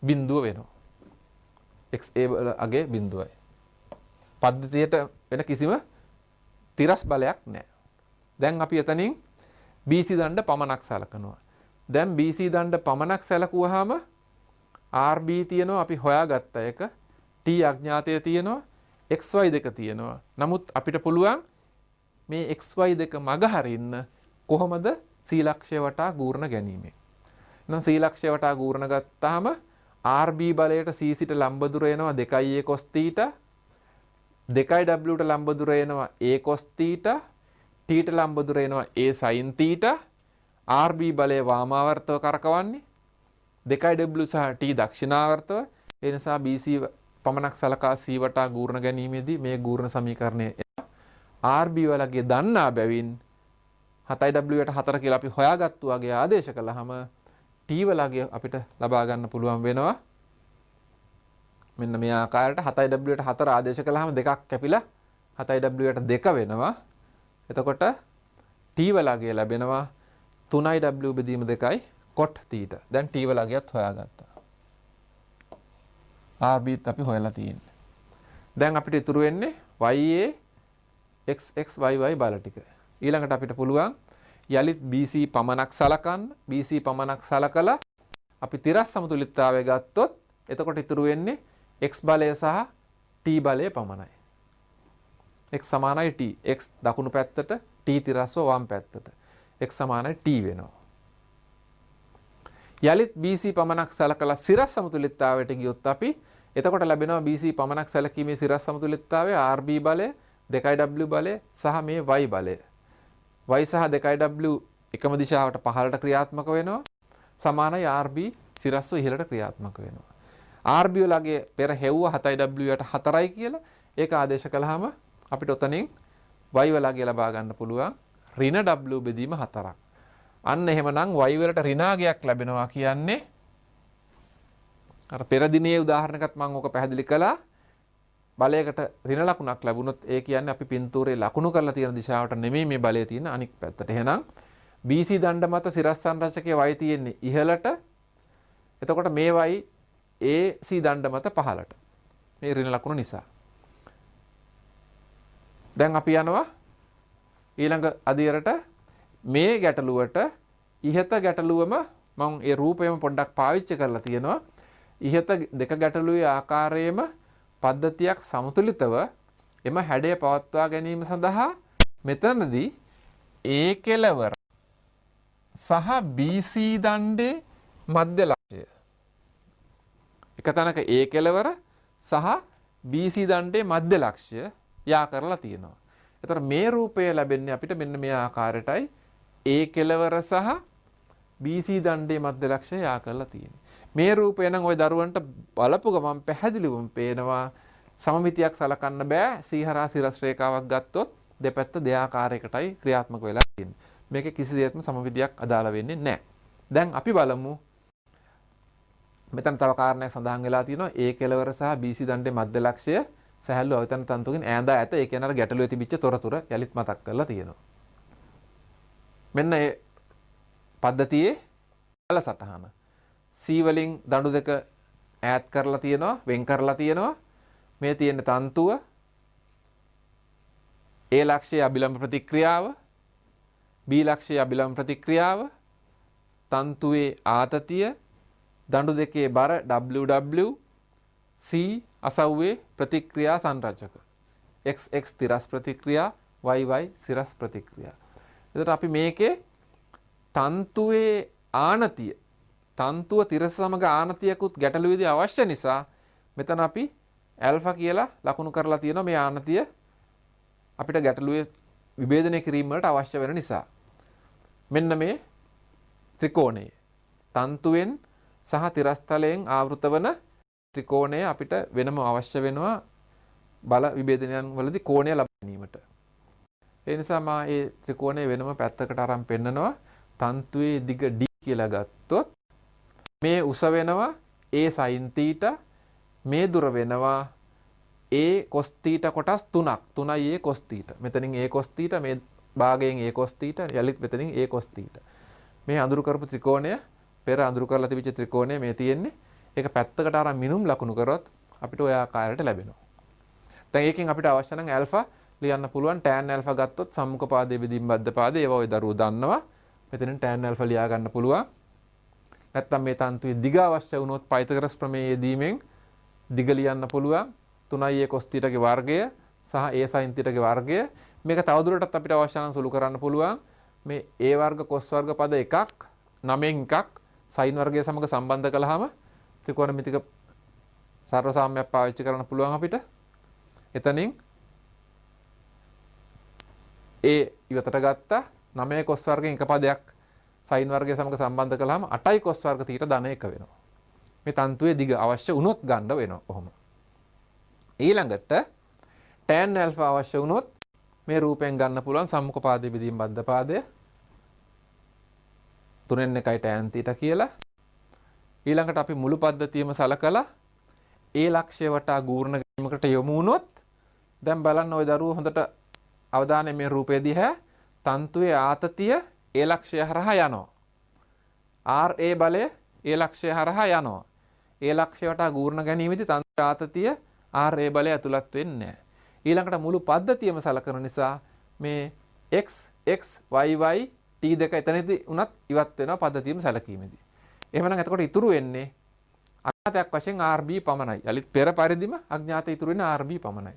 Speaker 1: බිඳුව වෙනවා. XA බල අගේ බිඳුවයි. පද්ධතියට වෙන කිසිම තිරස් බලයක් නැහැ. දැන් අපි එතනින් BC දණ්ඩ පමණක් සලකනවා. දැන් BC දණ්ඩ පමණක් සැලකුවාම RB තියෙනවා අපි හොයාගත්ත එක. T අඥාතය තියෙනවා. XY දෙක තියෙනවා. නමුත් අපිට පුළුවන් මේ XY දෙක මග හරින්න කොහොමද C ලක්ෂය වටා ගූර්ණ ගැනීමෙන්. එහෙනම් C ලක්ෂය වටා ගූර්ණ ගත්තාම RB බලයට C සිට ලම්බ දුර එනවා 2a cos θ 2w ට ලම්බ දුර එනවා a cos θ t ට ලම්බ දුර එනවා a sin θ RB බලය වාමාවර්තව කරකවන්නේ 2w සහ t දක්ෂිනාවර්තව ඒ නිසා BC පමණක් සලකා C වටා ගූර්ණ ගැනීමේදී මේ ගූර්ණ සමීකරණය RB වලගේ දන්නා බැවින් 7w යට 4 කියලා අපි හොයාගත්තු වගේ ආදේශ කළාම t වලගේ අපිට ලබා ගන්න පුළුවන් වෙනවා මෙන්න මේ ආකාරයට 7w යට 4 ආදේශ කළාම දෙකක් කැපිලා 7w යට 2 වෙනවා. එතකොට t වලගේ ලැබෙනවා 3w බෙදීම 2යි cot θ. දැන් t වලගේත් හොයාගත්තා. RB ත් අපි හොයලා තියෙන්නේ. දැන් අපිට ඉතුරු වෙන්නේ YA XX YY බල ටික. ඊළඟට අපිට පුළුවන් යලිත් BC පමණක් සලකන්න. BC පමණක් සලකලා අපි තිරස් සමතුලිතතාවය ගත්තොත් එතකොට ඉතුරු වෙන්නේ x බලය සහ t බලය පමණයි. x සමානයි t. x දකුණු පැත්තට t තිරස්ව වම් පැත්තට. x සමානයි t වෙනවා. යලිත් BC පමණක් සලකලා සිරස් සමතුලිතතාවයට ගියොත් අපි එතකොට ලැබෙනවා BC පමණක් සැලකීමේ සිරස් සමතුලිතතාවය RB බලය 2W බලය සහ මේ y බලය. y සහ 2W එකම දිශාවට පහළට ක්‍රියාත්මක වෙනවා. සමානයි RB සිරස්ව ඉහළට ක්‍රියාත්මක වෙනවා. RB වලගේ පෙර හෙව්ව 7W යට 4යි කියලා ඒක ආදේශ කළාම අපිට උතනින් y වලගේ ලබා ගන්න පුළුවන් ඍණ W බෙදීම 4ක්. අන්න එහෙමනම් y වලට ඍණාගයක් ලැබෙනවා කියන්නේ අර පෙර දිනේ උදාහරණයකට මම ඕක පැහැදිලි කළා. බලයකට ඍණ ලකුණක් ලැබුණොත් ඒ කියන්නේ අපි පින්තූරේ ලකුණු කරලා තියෙන දිශාවට නෙමෙයි මේ බලය තියෙන අනික් පැත්තට. එහෙනම් BC දණ්ඩ මත සිරස් සංරචකයේ y තියෙන්නේ ඉහළට. එතකොට මේ y AC දණ්ඩ මත පහළට. මේ ඍණ ලකුණ නිසා. දැන් අපි යනවා ඊළඟ අදියරට මේ ගැටලුවට ඉහත ගැටලුවම මම ඒ රූපයම පොඩ්ඩක් පාවිච්චි කරලා තියෙනවා. ඉහත දෙක ගැටලුවේ ආකාරයේම පද්ධතියක් සමතුලිතව එම හැඩය පවත්වා ගැනීම සඳහා මෙතනදී A කෙළවර සහ BC දණ්ඩේ මධ්‍ය ලක්ෂය. එක තැනක A කෙළවර සහ BC දණ්ඩේ මධ්‍ය ලක්ෂය යා කරලා තියෙනවා. එතකොට මේ රූපය ලැබෙන්නේ අපිට මෙන්න මේ ආකාරයටයි A කෙළවර සහ BC දණ්ඩේ මධ්‍ය ලක්ෂය යා කරලා තියෙන්නේ. මේ රූපය නම් ওই දරුවන්ට බලපු ගමන් පැහැදිලිවම පේනවා සමමිතියක් සලකන්න බෑ. සීහරා සිරස් රේඛාවක් ගත්තොත් දෙපැත්ත දෙආකාරයකටයි ක්‍රියාත්මක වෙලා තියෙන්නේ. මේකේ කිසිසේත්ම සමමිතියක් අදාළ වෙන්නේ නැහැ. දැන් අපි බලමු මෙතන තව කාරණයක් සඳහන් වෙලා තියෙනවා A කෙළවර සහ BC දණ්ඩේ මධ්‍ය ලක්ෂය සැහැල්ලු අවතන තන්තුකින් ඈඳා ඇත. ඒ කියන්නේ අර ගැටලුවේ තිබිච්ච තොරතුර යලිත් මතක් කරලා තියෙනවා. මෙන්න ඒ පද්ධතියේ කල සටහන. C වලින් දඬු දෙක ඈත් කරලා තියෙනවා, වෙන් කරලා තියෙනවා. මේ තියෙන තන්තුව A ලක්ෂයේ අභිලම්බ ප්‍රතික්‍රියාව, B ලක්ෂයේ අභිලම්බ ප්‍රතික්‍රියාව, තන්තුවේ ආතතිය, දඬු දෙකේ බර WW, C අසව්වේ ප්‍රතික්‍රියා සංරචක. XX තිරස් ප්‍රතික්‍රියා, YY සිරස් ප්‍රතික්‍රියා. එතකොට අපි මේකේ තන්තුවේ ආනතිය, තන්තුව තිරස සමග ආනතියකුත් ගැටලුවේදී අවශ්‍ය නිසා මෙතන අපි ඇල්ෆා කියලා ලකුණු කරලා තියෙනවා. මේ ආනතිය අපිට ගැටලුවේ විභේදනය කිරීම වලට අවශ්‍ය වෙන නිසා. මෙන්න මේ ත්‍රිකෝණය තන්තුවෙන් සහ තිරස්තලයෙන් ආවෘත වන ත්‍රිකෝණය අපිට වෙනම අවශ්‍ය වෙනවා බල විභේදනයන් වලදී කෝණය ලබා ගැනීමට. ඒ නිසා මා මේ ත්‍රිකෝණය වෙනම පැත්තකට අරන් පෙන්නනවා. තන්තුවේ දිග D කියලා ගත්තොත් මේ උස වෙනවා A sin θ, මේ දුර වෙනවා A cos θ කොටස් 3ක්. 3යි A cos θ. මෙතනින් A cos θ, මේ භාගයෙන් A cos θ, යලිත් මෙතනින් A cos θ. මේ අඳුරු කරපු ත්‍රිකෝණය පෙර අඳුරු කරලා තිබිච්ච ත්‍රිකෝණය මේ තියෙන්නේ. ඒක පැත්තකට අරන් මිනුම් ලකුණු කරොත් අපිට ඔය ආකාරයට ලැබෙනවා. දැන් ඒකෙන් අපිට අවශ්‍ය නම් ඇල්ෆා ලියන්න පුළුවන්. tan ඇල්ෆා ගත්තොත් සම්මුඛ පාදයේ බෙදීම් බද්ධ පාදයේ ඒවා ඔය දරුවෝ දන්නවා. මෙතනින් tan ඇල්ෆා ලියා ගන්න පුළුවන්. නැත්තම් මේ තන්තුවේ දිග අවශ්‍ය වුණොත් පයිතගරස් ප්‍රමේය යෙදීමෙන් දිග ලියන්න පුළුවන්. 3a cos θ ගේ වර්ගය සහ a sin θ ගේ වර්ගය. මේක තවදුරටත් අපිට අවශ්‍ය නම් සුළු කරන්න පුළුවන්. මේ a වර්ග cos වර්ග පද එකක් 9න් එකක් sin වර්ගය සමග සම්බන්ධ කළාම ත්‍රිකෝණමිතික සර්ව සාම්‍යයක් පාවිච්චි කරන්න පුළුවන් අපිට. එතනින් a ඉවතට ගත්තා 9 cos වර්ගයෙන් එක පදයක් sin වර්ගය සමග සම්බන්ධ කළාම 8යි cos වර්ග θ ධන 1 වෙනවා. මේ තන්තුවේ දිග අවශ්‍ය වුණොත් ගන්න වෙනවා කොහොම. ඊළඟට tan alpha අවශ්‍ය වුණොත් මේ රූපයෙන් ගන්න පුළුවන් සම්මුඛ පාදයේ බෙදීම් බද්ධ පාදය 3න් 1යි tan θ කියලා. ඊළඟට අපි මුළු පද්ධතියම සලකලා A ලක්ෂය වටා ගූර්ණ ගැනීමකට යොමු වුණොත් දැන් බලන්න ওই දරුවෝ හොඳට අවධානයෙන් මේ රූපය දිහා තන්තුවේ ආතතිය A ලක්ෂය හරහා යනවා. RA බලය A ලක්ෂය හරහා යනවා. A ලක්ෂය වටා ගූර්ණ ගැනීමේදී තන්තුවේ ආතතිය RA බලය ඇතුළත් වෙන්නේ නැහැ. ඊළඟට මුළු පද්ධතියම සලකන නිසා මේ X X Y Y T දෙක එතනදී උනත් ඉවත් වෙනවා පද්ධතියම සැලකීමේදී. එහෙමනම් එතකොට ඉතුරු වෙන්නේ අඥාතයක් වශයෙන් RB පමණයි. යලිත් පෙර පරිදිම අඥාත ඉතුරු වෙන RB පමණයි.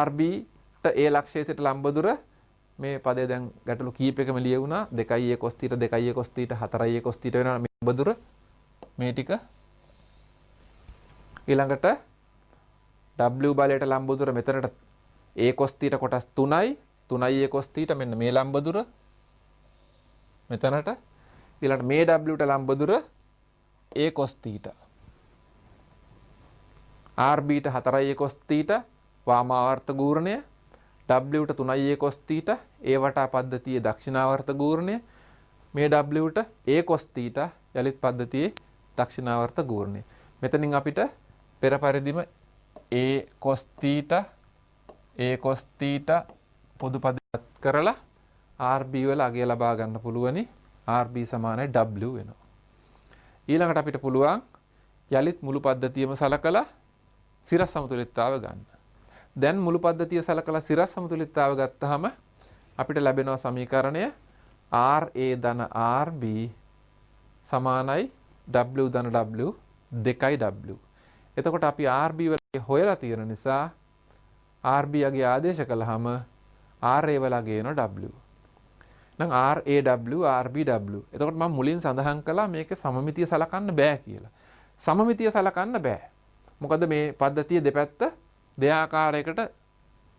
Speaker 1: RB ට ඒ ලක්ෂ්‍යයේ සිට ලම්බ දුර මේ පදේ දැන් ගැටලු කීපයකම ලියුණා 2a cos θ 2a cos θ 4a cos θ වෙනවා මේ ලම්බ දුර මේ ටික ඊළඟට W බලයට ලම්බ දුර මෙතනට a cos θ කොටස් 3යි 3a cos θ මෙන්න මේ ලම්බ දුර මෙතනට ඊළඟට මේ W ට ලම්බ දුර a cos θ RB ට 4a cos θ වාමාවර්ත ගූර්ණය W ට 3a cos θ ඒ වටා පද්ධතියේ දක්ෂිනාවර්ත ගූර්ණය මේ W ට a cos θ යලිත් පද්ධතියේ දක්ෂිනාවර්ත ගූර්ණය. මෙතනින් අපිට පෙර පරිදිම a cos θ පොදු පදයක් කරලා RB වල අගය ලබා ගන්න පුළුවනි. RB සමානයි W වෙනවා. ඊළඟට අපිට පුළුවන් යලිත් මුළු පද්ධතියම සලකලා සිරස් සමතුලිතතාව ගන්න. දැන් මුළු පද්ධතිය සලකලා සිරස් සමතුලිතතාව ගත්තාම අපිට ලැබෙනවා සමීකරණය RA ධන RB සමානයි W ධන W 2W. එතකොට අපි RB වල හොයලා තියෙන නිසා RB යගේ ආදේශ කළාම RA වල ගේන W. නම් RAW RBW. එතකොට මම මුලින් සඳහන් කළා මේකේ සමමිතිය සලකන්න බෑ කියලා. සමමිතිය සලකන්න බෑ. මොකද මේ පද්ධතිය දෙපැත්ත දෙආකාරයකට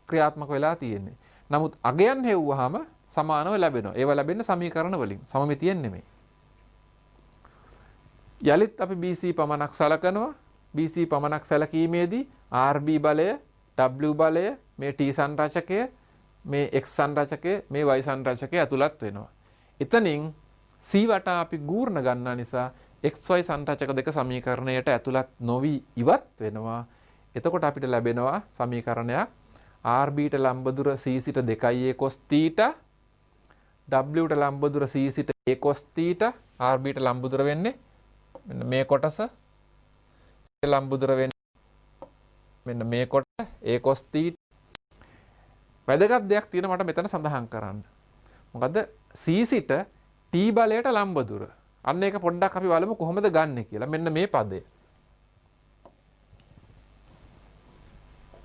Speaker 1: ක්‍රියාත්මක වෙලා තියෙන්නේ. නමුත් අගයන් හෙව්වහම සමානව ලැබෙනවා. ඒව ලැබෙන්නේ සමීකරණ වලින්. සමමිතියෙන් නෙමෙයි. යලිත් අපි BC පමණක් සලකනවා. BC පමණක් සැලකීමේදී RB බලය, W බලය, මේ T සංරචකය, මේ X සංරචකය, මේ Y සංරචකය ඇතුළත් වෙනවා. එතනින් C වටා අපි ගූර්ණ ගන්නා නිසා XY සංරචක දෙක සමීකරණයට ඇතුළත් නොවි ඉවත් වෙනවා. එතකොට අපිට ලැබෙනවා සමීකරණයක් RB ට ලම්බ දුර C සිට 2a cos θ W ට ලම්බ දුර C සිට a cos θ RB ට ලම්බ දුර වෙන්නේ මෙන්න මේ කොටස ලම්බ දුර වෙන්නේ මෙන්න මේ කොටස a cos θ. වැදගත් දෙයක් තියෙනවා මට මෙතන සඳහන් කරන්න. මොකද C සිට T බලයට ලම්බ දුර. අන්න ඒක පොඩ්ඩක් අපි බලමු කොහොමද ගන්නෙ කියලා. මෙන්න මේ පදය.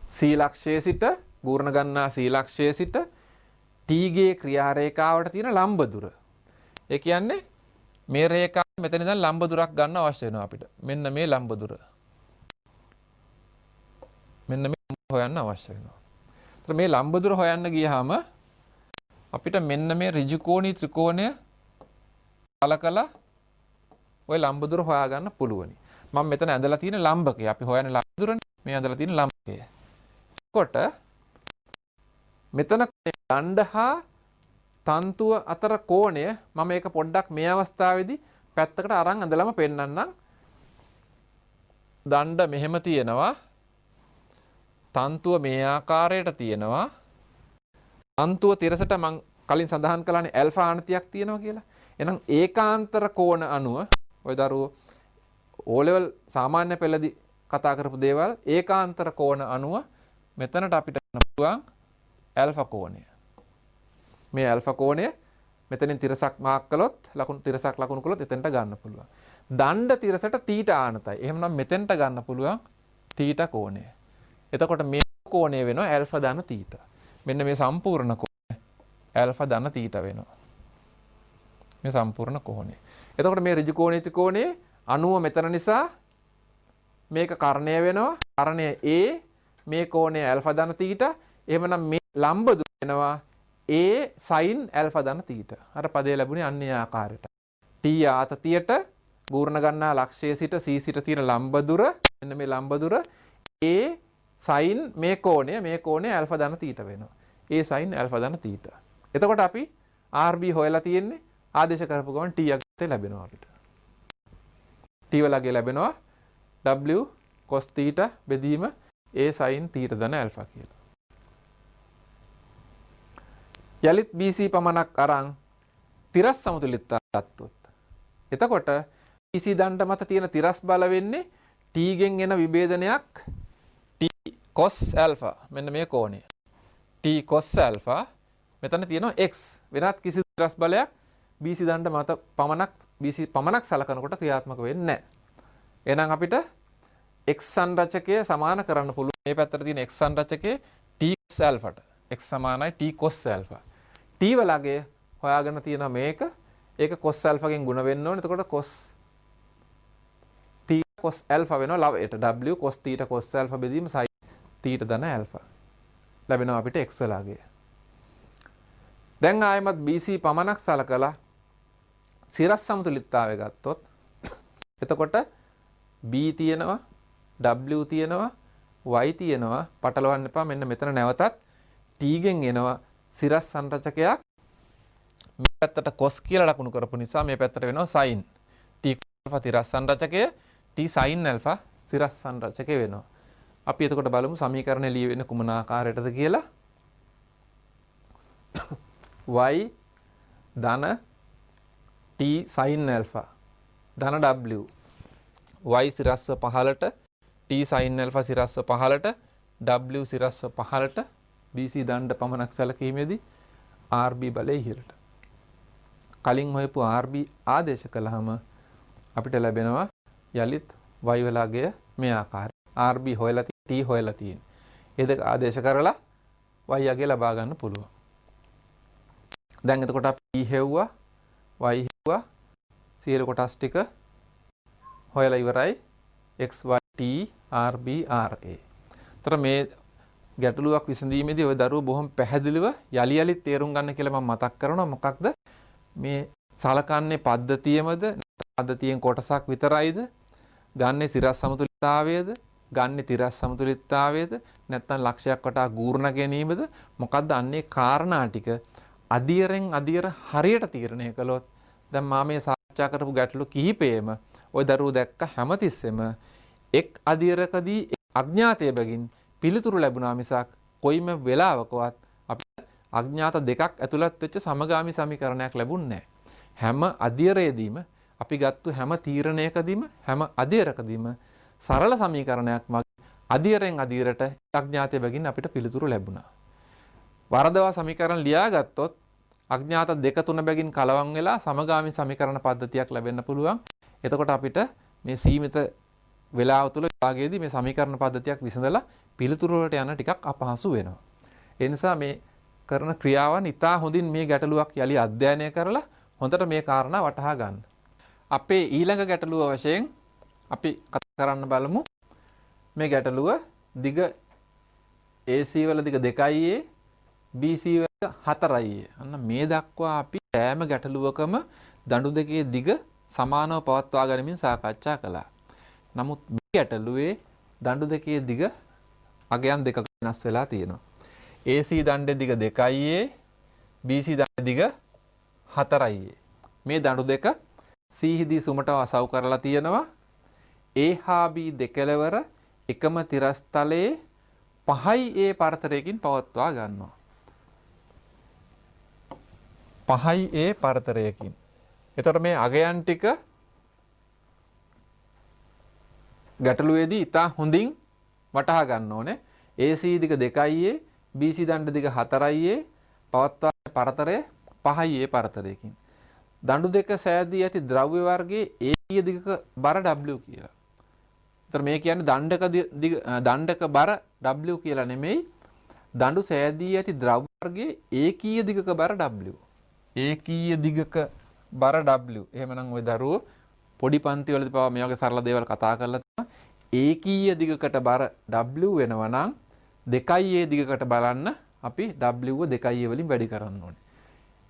Speaker 1: C ලක්ෂයේ සිට ගූර්ණ ගන්නා C ලක්ෂයේ සිට T ගේ ක්‍රියා රේඛාවට තියෙන ලම්බ දුර. ඒ කියන්නේ මේ රේඛාව මෙතන ඉඳන් ලම්බ දුරක් ගන්න අවශ්‍ය වෙනවා අපිට. මෙන්න මේ ලම්බ දුර. මෙන්න මේ හොයන්න අවශ්‍ය වෙනවා. ඒතර මේ ලම්බ දුර හොයන්න ගියාම අපිට මෙන්න මේ ඍජු කෝණී ත්‍රිකෝණය සලකලා ওই ලම්බ දුර හොයාගන්න පුළුවනි. මම මෙතන ඇඳලා තියෙන ලම්බකය. අපි හොයන්නේ ලම්බ දුරනේ. මේ ඇඳලා තියෙන ලම්බකය. කොට මෙතන දණ්ඩ හා තන්තුව අතර කෝණය මම ඒක පොඩ්ඩක් මේ අවස්ථාවේදී පැත්තකට අරන් ඇඳලම පෙන්නන්නම්. දණ්ඩ මෙහෙම තියෙනවා. තන්තුව මේ ආකාරයට තියෙනවා. තන්තුව තිරසට මම කලින් සඳහන් කළානේ ඇල්ෆා ආනතියක් තියෙනවා කියලා. එහෙනම් ඒකාන්තර කෝණ අනුව ඔය දරුවෝ O level සාමාන්‍ය පෙළදී කතා කරපු දේවල් ඒකාන්තර කෝණ අනුව මෙතනට අපිට ගන්න පුළුවන් ඇල්ෆා කෝණය. මේ ඇල්ෆා කෝණය මෙතනින් තිරසක් මාක් කළොත් ලකුණු තිරසක් ලකුණු කළොත් එතනට ගන්න පුළුවන්. දණ්ඩ තිරසට තීටා ආනතයි. එහෙමනම් මෙතෙන්ට ගන්න පුළුවන් තීටා කෝණය. එතකොට මේ කෝණය වෙනවා ඇල්ෆා ධන තීටා. මෙන්න මේ සම්පූර්ණ කෝණය ඇල්ෆා ධන තීටා වෙනවා. මේ සම්පූර්ණ කෝණය. එතකොට මේ ඍජු කෝණී ත්‍රිකෝණයේ අණුව මෙතන නිසා මේක කර්ණය වෙනවා. කර්ණය A මේ කෝණය ඇල්ෆා ධන තීටා. එහෙමනම් මේ ලම්බ දුර වෙනවා A sin ඇල්ෆා ධන තීටා. අර පදේ ලැබුණේ අන්නේ ආකාරයට. T ආතතියට ගූර්ණ ගන්නා ලක්ෂයේ සිට C සිට තියෙන ලම්බ දුර මෙන්න මේ ලම්බ දුර A sin මේ කෝණය ඇල්ෆා ධන තීටා වෙනවා. A sin ඇල්ෆා ධන තීටා. එතකොට අපි RB හොයලා තියෙන්නේ ආදේශ කරපු ගමන් T යගත්තේ ලැබෙනවා අපිට. T වලගේ ලැබෙනවා W cos θ බෙදීම A sin θ ධන ඇල්ෆා කියලා. යලිත් BC පමණක් අරන් තිරස් සමතුලිතතාව ගත්තොත් එතකොට BC දණ්ඩ මත තියෙන තිරස් බල වෙන්නේ T ගෙන් එන විභේදනයක් T cos ඇල්ෆා මෙන්න මේ කෝණය T cos ඇල්ෆා මෙතන තියෙනවා X වෙනත් කිසි තිරස් බලයක් BC දණ්ඩ මත පමණක් BC පමණක් සලකනකොට ක්‍රියාත්මක වෙන්නේ නැහැ. එහෙනම් අපිට x සංරචකය සමාන කරන්න පුළුවන් මේ පැත්තට තියෙන x සංරචකයේ t cos alpha ට. x සමානයි t cos alpha. t වලගේ හොයාගෙන තියෙනවා මේක. ඒක cos alpha ගෙන් ගුණ වෙන්න ඕනේ. එතකොට cos t cos alpha වෙනවා ලවයට. w cos theta cos alpha බෙදීම sin theta ධන alpha. ලැබෙනවා අපිට x වලගේ. දැන් ආයෙමත් BC පමණක් සලකලා සිරස් සමතුලිතතාවය ගත්තොත් එතකොට B තියෙනවා W තියෙනවා Y තියෙනවා පටලවන්න එපා. මෙන්න මෙතන නැවතත් T ගෙන් එනවා සිරස් සංරචකයක්. මේ පැත්තට cos කියලා ලකුණු කරපු නිසා මේ පැත්තට වෙනවා sin. T alpha තිරස් සංරචකය T sin alpha සිරස් සංරචකය වෙනවා. අපි එතකොට බලමු සමීකරණය ලියවෙන්නේ කුමන ආකාරයටද කියලා. y ධන t sin alpha ධන w y සිරස්ව 15ට t sin alpha සිරස්ව 15ට w සිරස්ව 15ට bc දණ්ඩ පමණක් සැලකීමේදී rb බලය ඉහළට. කලින් හොයපු rb ආදේශ කළාම අපිට ලැබෙනවා යලිත් y වලගේ මේ ආකාරය. rb හොයලා t හොයලා තියෙන. ඒ දෙක ආදේශ කරලා y යගේ ලබා ගන්න පුළුවන්. දැන් එතකොට අපි හෙව්වා y හෙව්වා සියලු කොටස් ටික හොයලා ඉවරයි x y t r b r a. ତර මේ ගැටලුවක් විසඳීමේදී ওই දරුවෝ බොහොම පැහැදිලිව යලි යලිත් තේරුම් ගන්න කියලා මම මතක් කරනවා. මොකක්ද මේ සලකන්නේ පද්ධතියමද පද්ධතියෙන් කොටසක් විතරයිද ගන්නේ සිරස් සමතුලිතතාවයද ගන්නේ තිරස් සමතුලිතතාවයද නැත්නම් ලක්ෂයක් වටා ගූර්ණ ගැනීමද මොකක්ද අන්නේ කාරණා ටික අදියරෙන් අදියර හරියට තීරණය කළොත් දැන් මා මේ සාකච්ඡා කරපු ගැටලු කිහිපෙම ওই දරුවෝ දැක්ක හැමතිස්සෙම එක් අදියරකදී අඥාතය බැගින් පිළිතුරු ලැබුණා මිසක් කොයිම වෙලාවකවත් අපිට අඥාත දෙකක් ඇතුළත් වෙච්ච සමගාමී සමීකරණයක් ලැබුණේ නැහැ. හැම අදියරේදීම අපි ගත්තු හැම තීරණයකදීම හැම අදියරකදීම සරල සමීකරණයක් මගින් අදියරෙන් අදියරට අඥාතය බැගින් අපිට පිළිතුරු ලැබුණා. වරදවා සමීකරණ ලියාගත්තොත් අඥාත දෙක තුන බැගින් කලවම් වෙලා සමගාමී සමීකරණ පද්ධතියක් ලැබෙන්න පුළුවන්. එතකොට අපිට මේ සීමිත වේලාව තුළ විභාගයේදී මේ සමීකරණ පද්ධතියක් විසඳලා පිළිතුරු වලට යන ටිකක් අපහසු වෙනවා. ඒ නිසා මේ කරන ක්‍රියාවන් ඉතා හොඳින් මේ ගැටලුවක් යලි අධ්‍යයනය කරලා හොඳට මේ කාරණා වටහා ගන්න. අපේ ඊළඟ ගැටලුව වශයෙන් අපි කතා කරන්න බලමු මේ ගැටලුව දිග AC වල දිග 2a BC වල 4a. අන්න මේ දක්වා අපි සෑම ගැටලුවකම දඬු දෙකේ දිග සමානව පවත්වා ගනිමින් සාකච්ඡා කළා. නමුත් මේ ගැටලුවේ දඬු දෙකේ දිග අගයන් දෙකක වෙනස් වෙලා තියෙනවා. AC දණ්ඩේ දිග 2a BC දණ්ඩේ දිග 4a. මේ දඬු දෙක C හිදී සුමටව අසව් කරලා තියෙනවා. A හා B දෙකලවර එකම තිරස්තලයේ 5a පරතරයකින් පවත්වා ගන්නවා. 5a පරතරයකින්. එතකොට මේ අගයන් ටික ගැටලුවේදී ඉතා හොඳින් වටහා ගන්න ඕනේ. AC දිග 2a BC දණ්ඩ දිග 4a පවත්වා පරතරය 5a පරතරයකින්. දඬු දෙක සෑදී ඇති ද්‍රව්‍ය වර්ගයේ ඒකීය දිගක බර W කියලා. එතන මේ කියන්නේ දණ්ඩක බර W කියලා නෙමෙයි. දඬු සෑදී ඇති ද්‍රව්‍ය වර්ගයේ ඒකීය දිගක බර W. ඒකීය දිගක බර W. එහෙමනම් ওই දරුවෝ පොඩි පන්ති වලදී පවා මේ වගේ සරල දේවල් කතා කරලා තියෙනවා. ඒකීය දිගකට බර W වෙනවා නම් 2a දිගකට බලන්න අපි W 2a වලින් වැඩි කරන්න ඕනේ.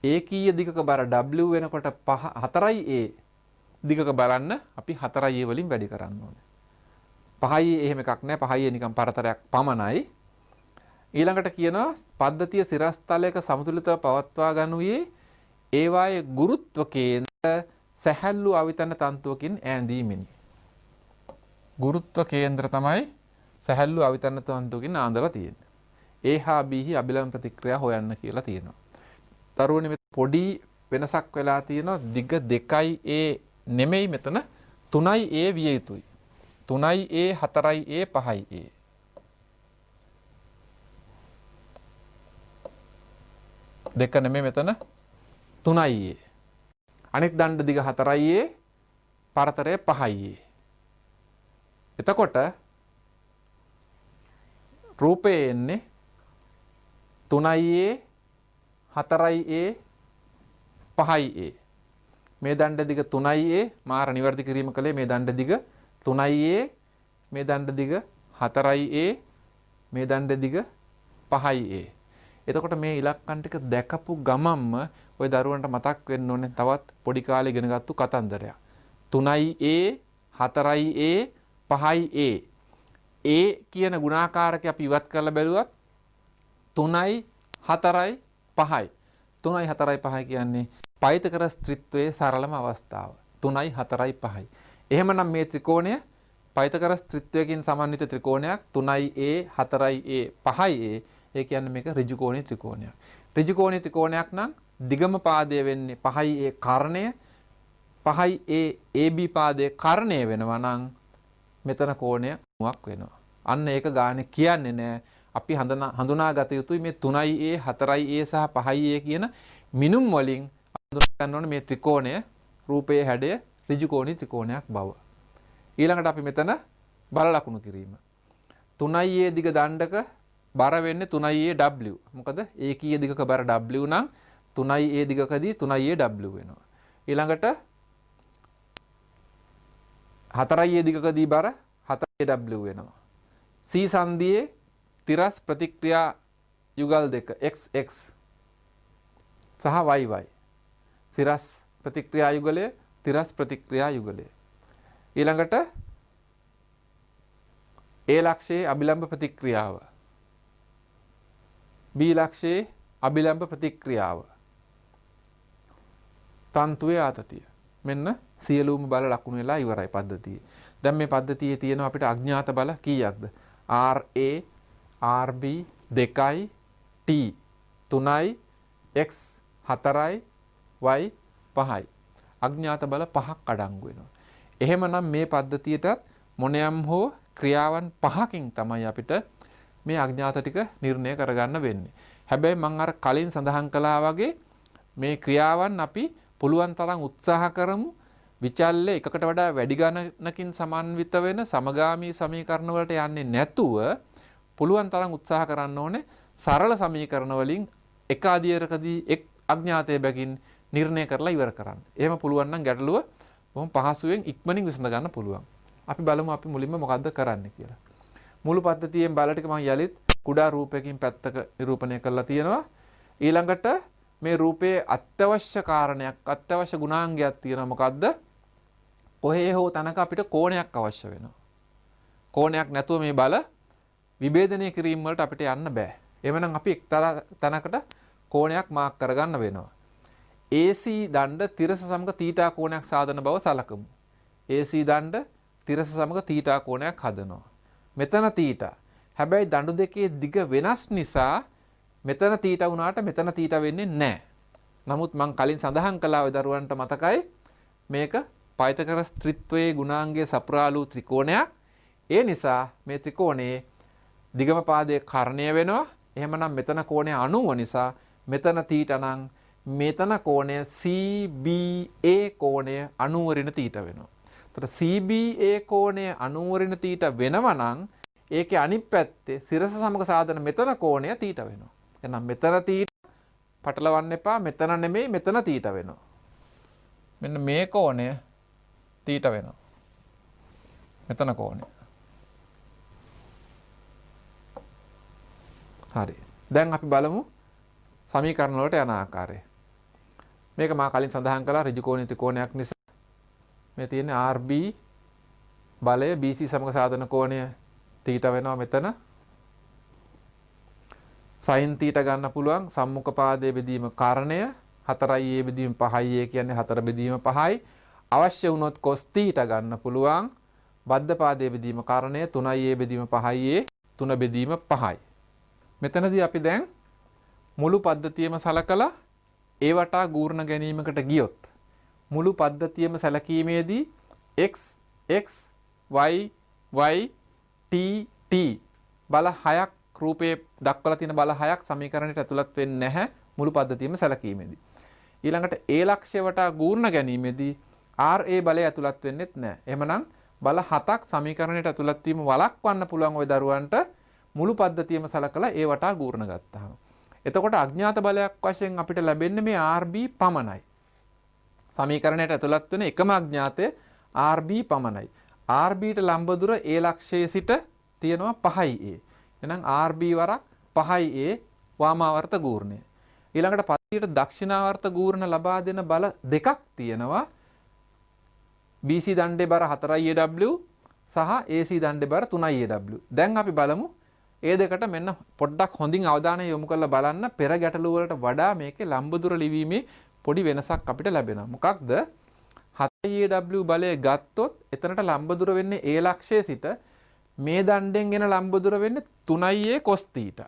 Speaker 1: ඒකීය දිගක බර W වෙනකොට 4a දිගක බලන්න අපි 4a වලින් වැඩි කරන්න ඕනේ. 5a එහෙම එකක් නැහැ. 5a නිකන් පරතරයක් පමණයි. ඊළඟට කියනවා පද්ධතිය සිරස්තලයක සමතුලිතව පවත්වා ගනුයේ ඒවායේ ගුරුත්ව කේන්ද්‍ර සැහැල්ලු අවිතන තන්තුවකින් ඈඳීමෙනි. ගුරුත්ව කේන්ද්‍ර තමයි සැහැල්ලු අවිතන තන්තුවකින් ආඳලා තියෙන්නේ. A හා B හි අභිලම්බ ප්‍රතික්‍රියා හොයන්න කියලා තියෙනවා. දරුවනේ මෙතන පොඩි වෙනසක් වෙලා තියෙනවා. දිග 2a නෙමෙයි මෙතන 3a විය යුතුයි. 3a 4a 5a. දෙක නෙමෙයි මෙතන 3a. අනෙක් දණ්ඩ දිග 4a පරතරය 5a. එතකොට රූපයේ එන්නේ 3a 4a 5a. මේ දණ්ඩ දිග 3a මාර නිවැරදි කිරීම කළේ මේ දණ්ඩ දිග 3a මේ දණ්ඩ දිග 4a මේ දණ්ඩ දිග 5a. එතකොට මේ ඉලක්කම් ටික දැකපු ගමම්ම ওই දරුවන්ට මතක් වෙන්න ඕනේ තවත් පොඩි කාලේ ඉගෙනගත්තු කතන්දරයක්. 3a 4a 5a. a කියන ගුණාකාරකය අපි ඉවත් කරලා බැලුවත් 3යි 4යි 5යි. 3යි 4යි 5යි කියන්නේ පයිතකර ස්ත්‍රිත්වයේ සරලම අවස්ථාව. 3යි 4යි 5යි. එහෙමනම් මේ ත්‍රිකෝණය පයිතකර ස්ත්‍රිත්වයකින් සමන්විත ත්‍රිකෝණයක් 3යි a 4යි a 5යි a. ඒ කියන්නේ මේක ඍජුකෝණී ත්‍රිකෝණයක්. ඍජුකෝණී ත්‍රිකෝණයක් නම් දිගම පාදය වෙන්නේ 5යි a කර්ණය. 5යි a ab පාදයේ කර්ණය වෙනවා නම් මෙතන කෝණය 90ක් වෙනවා. අන්න ඒක ගානේ කියන්නේ නෑ. අපි හඳුනාගත යුතුයි මේ 3යි a 4යි a සහ 5යි a කියන මිනුම් වලින් හඳුනා ගන්න ඕනේ මේ ත්‍රිකෝණය රූපයේ හැඩය ඍජුකෝණී ත්‍රිකෝණයක් බව. ඊළඟට අපි මෙතන බල ලකුණු කිරීම. 3යි a දිග දණ්ඩක බර වෙන්නේ 3යි a w. මොකද ඒකීය දිගක බර w නම් 3යි a දිගකදී 3යි a w වෙනවා. ඊළඟට 4යි a දිගකදී බර 4යි a w වෙනවා. C සංදියේ තිරස් ප්‍රතික්‍රියා යුගල් දෙක xx සහ yy. සිරස් ප්‍රතික්‍රියා යුගලය තිරස් ප්‍රතික්‍රියා යුගලය. ඊළඟට A ලක්ෂයේ අභිලම්බ ප්‍රතික්‍රියාව. B ලක්ෂයේ අභිලම්බ ප්‍රතික්‍රියාව. තන්තුවේ ආතතිය. මෙන්න සියලුම බල ලකුණු වෙලා ඉවරයි පද්ධතිය. දැන් මේ පද්ධතියේ තියෙන අපිට අඥාත බල කීයක්ද? RA RB 2යි T 3යි X 4යි Y 5යි. අඥාත බල 5ක් අඩංගු වෙනවා. එහෙමනම් මේ පද්ධතියටත් මොනියම් හෝ ක්‍රියාවන් 5කින් තමයි අපිට මේ අඥාත ටික නිර්ණය කරගන්න වෙන්නේ. හැබැයි මම අර කලින් සඳහන් කළා වගේ මේ ක්‍රියාවන් අපි පුළුවන් තරම් උත්සාහ කරමු විචල්්‍ය එකකට වඩා වැඩි ගණනකින් සමන්විත වෙන සමගාමී සමීකරණ වලට යන්නේ නැතුව පුළුවන් තරම් උත්සාහ කරන්න ඕනේ සරල සමීකරණ වලින් එක අදියරකදී එක් අඥාතය බැගින් නිර්ණය කරලා ඉවර කරන්න. එහෙම පුළුවන් නම් ගැටලුව බොහොම පහසුවෙන් ඉක්මනින් විසඳ ගන්න පුළුවන්. අපි බලමු අපි මුලින්ම මොකද්ද කරන්න කියලා. මුළු පද්ධතියෙන් බල ටික මම යලිත් කුඩා රූපයකින් පැත්තක නිරූපණය කරලා තියෙනවා. ඊළඟට මේ රූපයේ අත්‍යවශ්‍ය කාරණයක් අත්‍යවශ්‍ය ගුණාංගයක් තියෙනවා. මොකද්ද? කොහේ හෝ තැනක අපිට කෝණයක් අවශ්‍ය වෙනවා. කෝණයක් නැතුව මේ බල විභේදනය කිරීම වලට අපිට යන්න බෑ. එhmenan අපි එක්තරා තැනකට කෝණයක් මාක් කරගන්න වෙනවා. AC දණ්ඩ තිරස සමග තීටා කෝණයක් සාදන බව සලකමු. AC දණ්ඩ තිරස සමග තීටා කෝණයක් හදනවා. මෙතන තීටා. හැබැයි දඬු දෙකේ දිග වෙනස් නිසා මෙතන තීටා වුණාට මෙතන තීටා වෙන්නේ නැහැ. නමුත් මම කලින් සඳහන් කළා ඔය දරුවන්ට මතකයි මේක පයිතකර ස්ත්‍රිත්වයේ ගුණාංගයේ සපුරාලු ත්‍රිකෝණයක්. ඒ නිසා මේ ත්‍රිකෝණයේ දිගම පාදයේ කර්ණය වෙනවා. එහෙමනම් මෙතන කෝණය 90 නිසා මෙතන තීටා නම් මෙතන කෝණය CBA කෝණය 90 ඍණ තීටා වෙනවා. එතකොට CBA කෝණය 90 ඍණ තීටා වෙනවා නම් ඒකේ අනිත් පැත්තේ සිරස සමග සාදන මෙතන කෝණය තීටා වෙනවා. එහෙනම් මෙතන තීටා පටලවන්න එපා. මෙතන නෙමෙයි මෙතන තීටා වෙනවා. මෙන්න මේ කෝණය තීටා වෙනවා. මෙතන කෝණය. හරි. දැන් අපි බලමු සමීකරණ වලට යන ආකාරය. මේක මා කලින් සඳහන් කළා ඍජුකෝණී ත්‍රිකෝණයක් නිසා මේ තියෙන RB බලය BC සමග සාදන කෝණය තීටා වෙනවා මෙතන. sin තීටා ගන්න පුළුවන් සම්මුඛ පාදයේ බෙදීම කර්ණය 4යි a බෙදීම 5යි a කියන්නේ 4 බෙදීම 5යි. අවශ්‍ය වුණොත් cos තීටා ගන්න පුළුවන් බද්ධ පාදයේ බෙදීම කර්ණය 3යි a බෙදීම 5යි a 3 බෙදීම 5යි. මෙතනදී අපි දැන් මුළු පද්ධතියම සලකලා ඒ වටා ගූර්ණ ගැනීමකට ගියොත් මුළු පද්ධතියම සැලකීමේදී x x y y t t බල 6ක් රූපේ දක්වලා තියෙන බල 6ක් සමීකරණයට ඇතුළත් වෙන්නේ නැහැ මුළු පද්ධතියම සැලකීමේදී. ඊළඟට ඒ ලක්ෂ්‍ය වටා ගූර්ණ ගැනීමේදී RA බලය ඇතුළත් වෙන්නේත් නැහැ. එහෙමනම් බල 7ක් සමීකරණයට ඇතුළත් වීම වළක්වන්න පුළුවන් ওই දරුවන්ට මුළු පද්ධතියම සලකලා ඒ වටා ගූර්ණ ගත්තාම. එතකොට අඥාත බලයක් වශයෙන් අපිට ලැබෙන්නේ මේ RB පමණයි. සමීකරණයට ඇතුළත් වෙන එකම අඥාතය RB පමණයි. RBට ලම්බ දුර A ලක්ෂයේ සිට තියෙනවා 5A. එහෙනම් RB වරක් 5A වාමාවර්ත ගූර්ණය. ඊළඟට පද්ධතියට දක්ෂිනාවර්ත ගූර්ණ ලබා දෙන බල දෙකක් තියෙනවා. BC දණ්ඩේ බර 4AW සහ AC දණ්ඩේ බර 3AW. දැන් අපි බලමු ඒ දෙකට මෙන්න පොඩ්ඩක් හොඳින් අවධානය යොමු කරලා බලන්න පෙර ගැටලු වලට වඩා මේකේ ලම්බ දුර ලිවීමේ පොඩි වෙනසක් අපිට ලැබෙනවා. මොකක්ද? 7AW බලය ගත්තොත් එතනට ලම්බ දුර වෙන්නේ A ලක්ෂයේ සිට මේ දණ්ඩෙන් එන ලම්බ දුර වෙන්නේ 3A cos θ.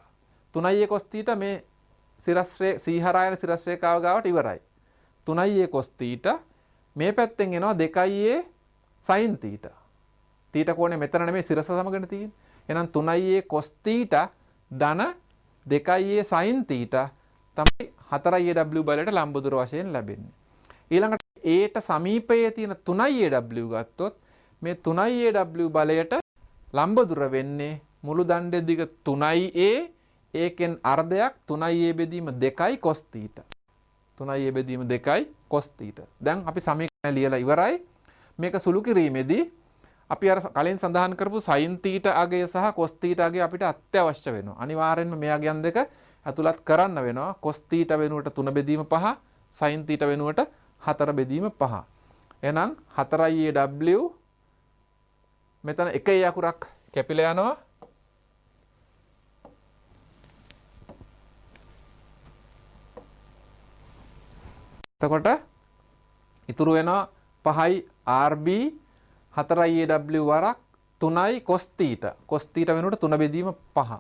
Speaker 1: 3A cos θ මේ සීහරායන සිරස් රේඛාව ගාවට ඉවරයි. 3A cos θ මේ පැත්තෙන් එනවා 2A sin θ. θ කෝණය මෙතන නෙමෙයි සිරස සමගන තියෙන්නේ. එහෙනම් 3A cos θ ධන 2A sin θ තමයි 4AW බලයට ලම්බ දුර වශයෙන් ලැබෙන්නේ. ඊළඟට Aට සමීපයේ තියෙන 3AW ගත්තොත් මේ 3AW බලයට ලම්බ දුර වෙන්නේ මුළු දණ්ඩේ දිග 3A ඒකෙන් අර්ධයක් 3A බෙදීම 2යි cos θ. 3A බෙදීම 2යි cos θ. දැන් අපි සමීකරණය ලියලා ඉවරයි. මේක සුළු කිරීමේදී අපි අර කලින් සඳහන් කරපු sin θ අගය සහ cos θ අගය අපිට අත්‍යවශ්‍ය වෙනවා. අනිවාර්යෙන්ම මේ අගයන් දෙක ඇතුළත් කරන්න වෙනවා. cos θ වෙනුවට 3 බෙදීම 5, sin θ වෙනුවට 4 බෙදීම 5. එහෙනම් 4AW මෙතන එක අකුරක් කැපිලා යනවා. එතකොට ඉතුරු වෙනවා 5යි RB 4AW වරක් 3යි cos θ. cos θ වෙනුවට 3 බෙදීම 5.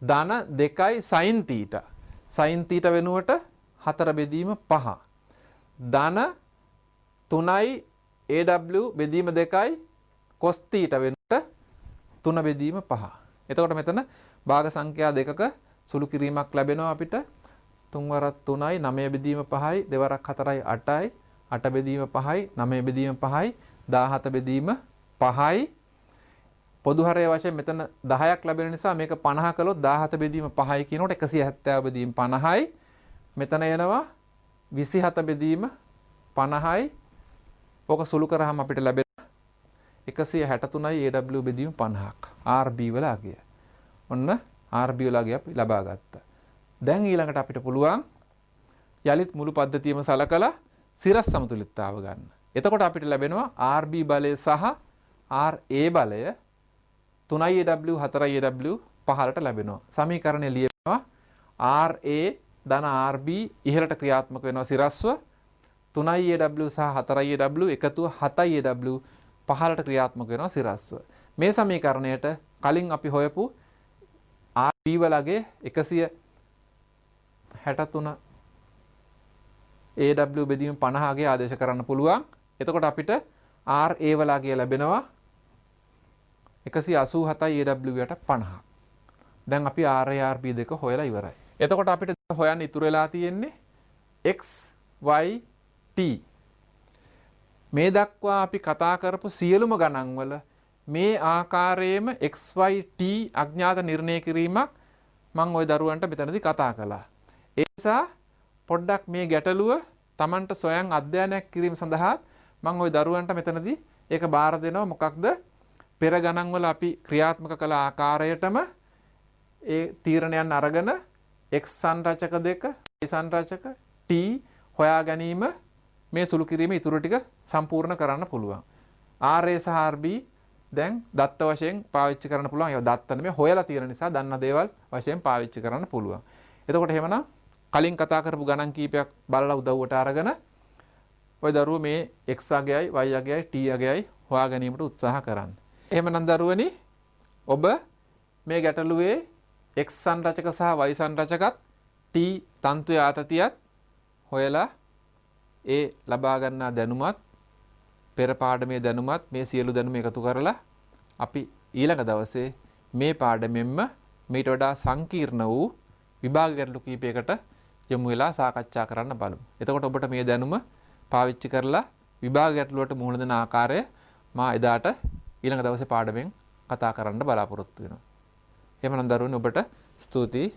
Speaker 1: ධන 2යි sin θ. sin θ වෙනුවට 4 බෙදීම 5. ධන 3යි AW බෙදීම 2යි cos θ වෙනුවට 3 බෙදීම 5. එතකොට මෙතන භාග සංඛ්‍යා දෙකක සුළු කිරීමක් ලැබෙනවා අපිට. 3 වරක් 3යි 9 බෙදීම 5යි 2 වරක් 4යි 8යි 8 බෙදීම 5යි 9 බෙදීම 5යි 17 බෙදීම 5යි. පොදු හරය වශයෙන් මෙතන 10ක් ලැබෙන නිසා මේක 50 කළොත් 17 බෙදීම 5යි කියනකොට 170 බෙදීම 50යි. මෙතන එනවා 27 බෙදීම 50යි. ඕක සුළු කරාම අපිට ලැබෙන 163යි AW බෙදීම 50ක්. RB වල අගය. ඔන්න RB වල අගය අපි ලබා ගත්තා. දැන් ඊළඟට අපිට පුළුවන් යලිත් මුළු පද්ධතියම සලකලා සිරස් සමතුලිතතාව ගන්න. එතකොට අපිට ලැබෙනවා RB බලය සහ RA බලය 3AW 4AW පහළට ලැබෙනවා. සමීකරණය ලියනවා RA ධන RB ඉහළට ක්‍රියාත්මක වෙනවා සිරස්ව 3AW සහ 4AW එකතුව 7AW පහළට ක්‍රියාත්මක වෙනවා සිරස්ව. මේ සමීකරණයට කලින් අපි හොයපු RB වලගේ 163 AW බෙදීම 50 ගේ ආදේශ කරන්න පුළුවන්. එතකොට අපිට RA වලගේ ලැබෙනවා 187යි AW යට 50. දැන් අපි RA RB දෙක හොයලා ඉවරයි. එතකොට අපිට හොයන්න ඉතුරු වෙලා තියෙන්නේ x y t. මේ දක්වා අපි කතා කරපු සියලුම ගණන් වල මේ ආකාරයේම x y t අඥාත නිර්ණය කිරීමක් මම ওই දරුවන්ට මෙතනදී කතා කළා. ඒ නිසා පොඩ්ඩක් මේ ගැටලුව Tamanට සොයන් අධ්‍යයනයක් කිරීම සඳහා මම ওই දරුවන්ට මෙතනදී ඒක බාර දෙනවා. මොකක්ද? පෙර ගණන් වල අපි ක්‍රියාත්මක කළ ආකාරයටම ඒ තීරණයන් අරගෙන x සංරචක දෙක y සංරචක t හොයා ගැනීම මේ සුළු කිරීමේ ඉතුරු ටික සම්පූර්ණ කරන්න පුළුවන්. RA සහ RB දැන් දත්ත වශයෙන් පාවිච්චි කරන්න පුළුවන්. ඒවා දත්ත නෙමෙයි හොයලා තියෙන නිසා දන්න දේවල් වශයෙන් පාවිච්චි කරන්න පුළුවන්. එතකොට එහෙමනම් කලින් කතා කරපු ගණන් කීපයක් බලලා උදව්වට අරගෙන ඔය දරුවෝ මේ x අගයයි y අගයයි t අගයයි හොයා ගැනීමට උත්සාහ කරන්න. එහෙමනම් දරුවනි ඔබ මේ ගැටලුවේ x සංරචක සහ y සංරචකත් t තන්තුවේ ආතතියත් හොයලා ඒ ලබා ගන්නා දැනුමත් පෙර පාඩමේ දැනුමත් මේ සියලු දැනුම එකතු කරලා අපි ඊළඟ දවසේ මේ පාඩමෙන්ම මීට වඩා සංකීර්ණ වූ විභාග ගැටලු කීපයකට යොමු වෙලා සාකච්ඡා කරන්න බලමු. එතකොට ඔබට මේ දැනුම පාවිච්චි කරලා විභාග ගැටලුවට මුහුණ දෙන ආකාරය මා එදාට ඊළඟ දවසේ පාඩමෙන් කතා කරන්න බලාපොරොත්තු වෙනවා. එහෙමනම් දරුවනේ ඔබට ස්තුතියි.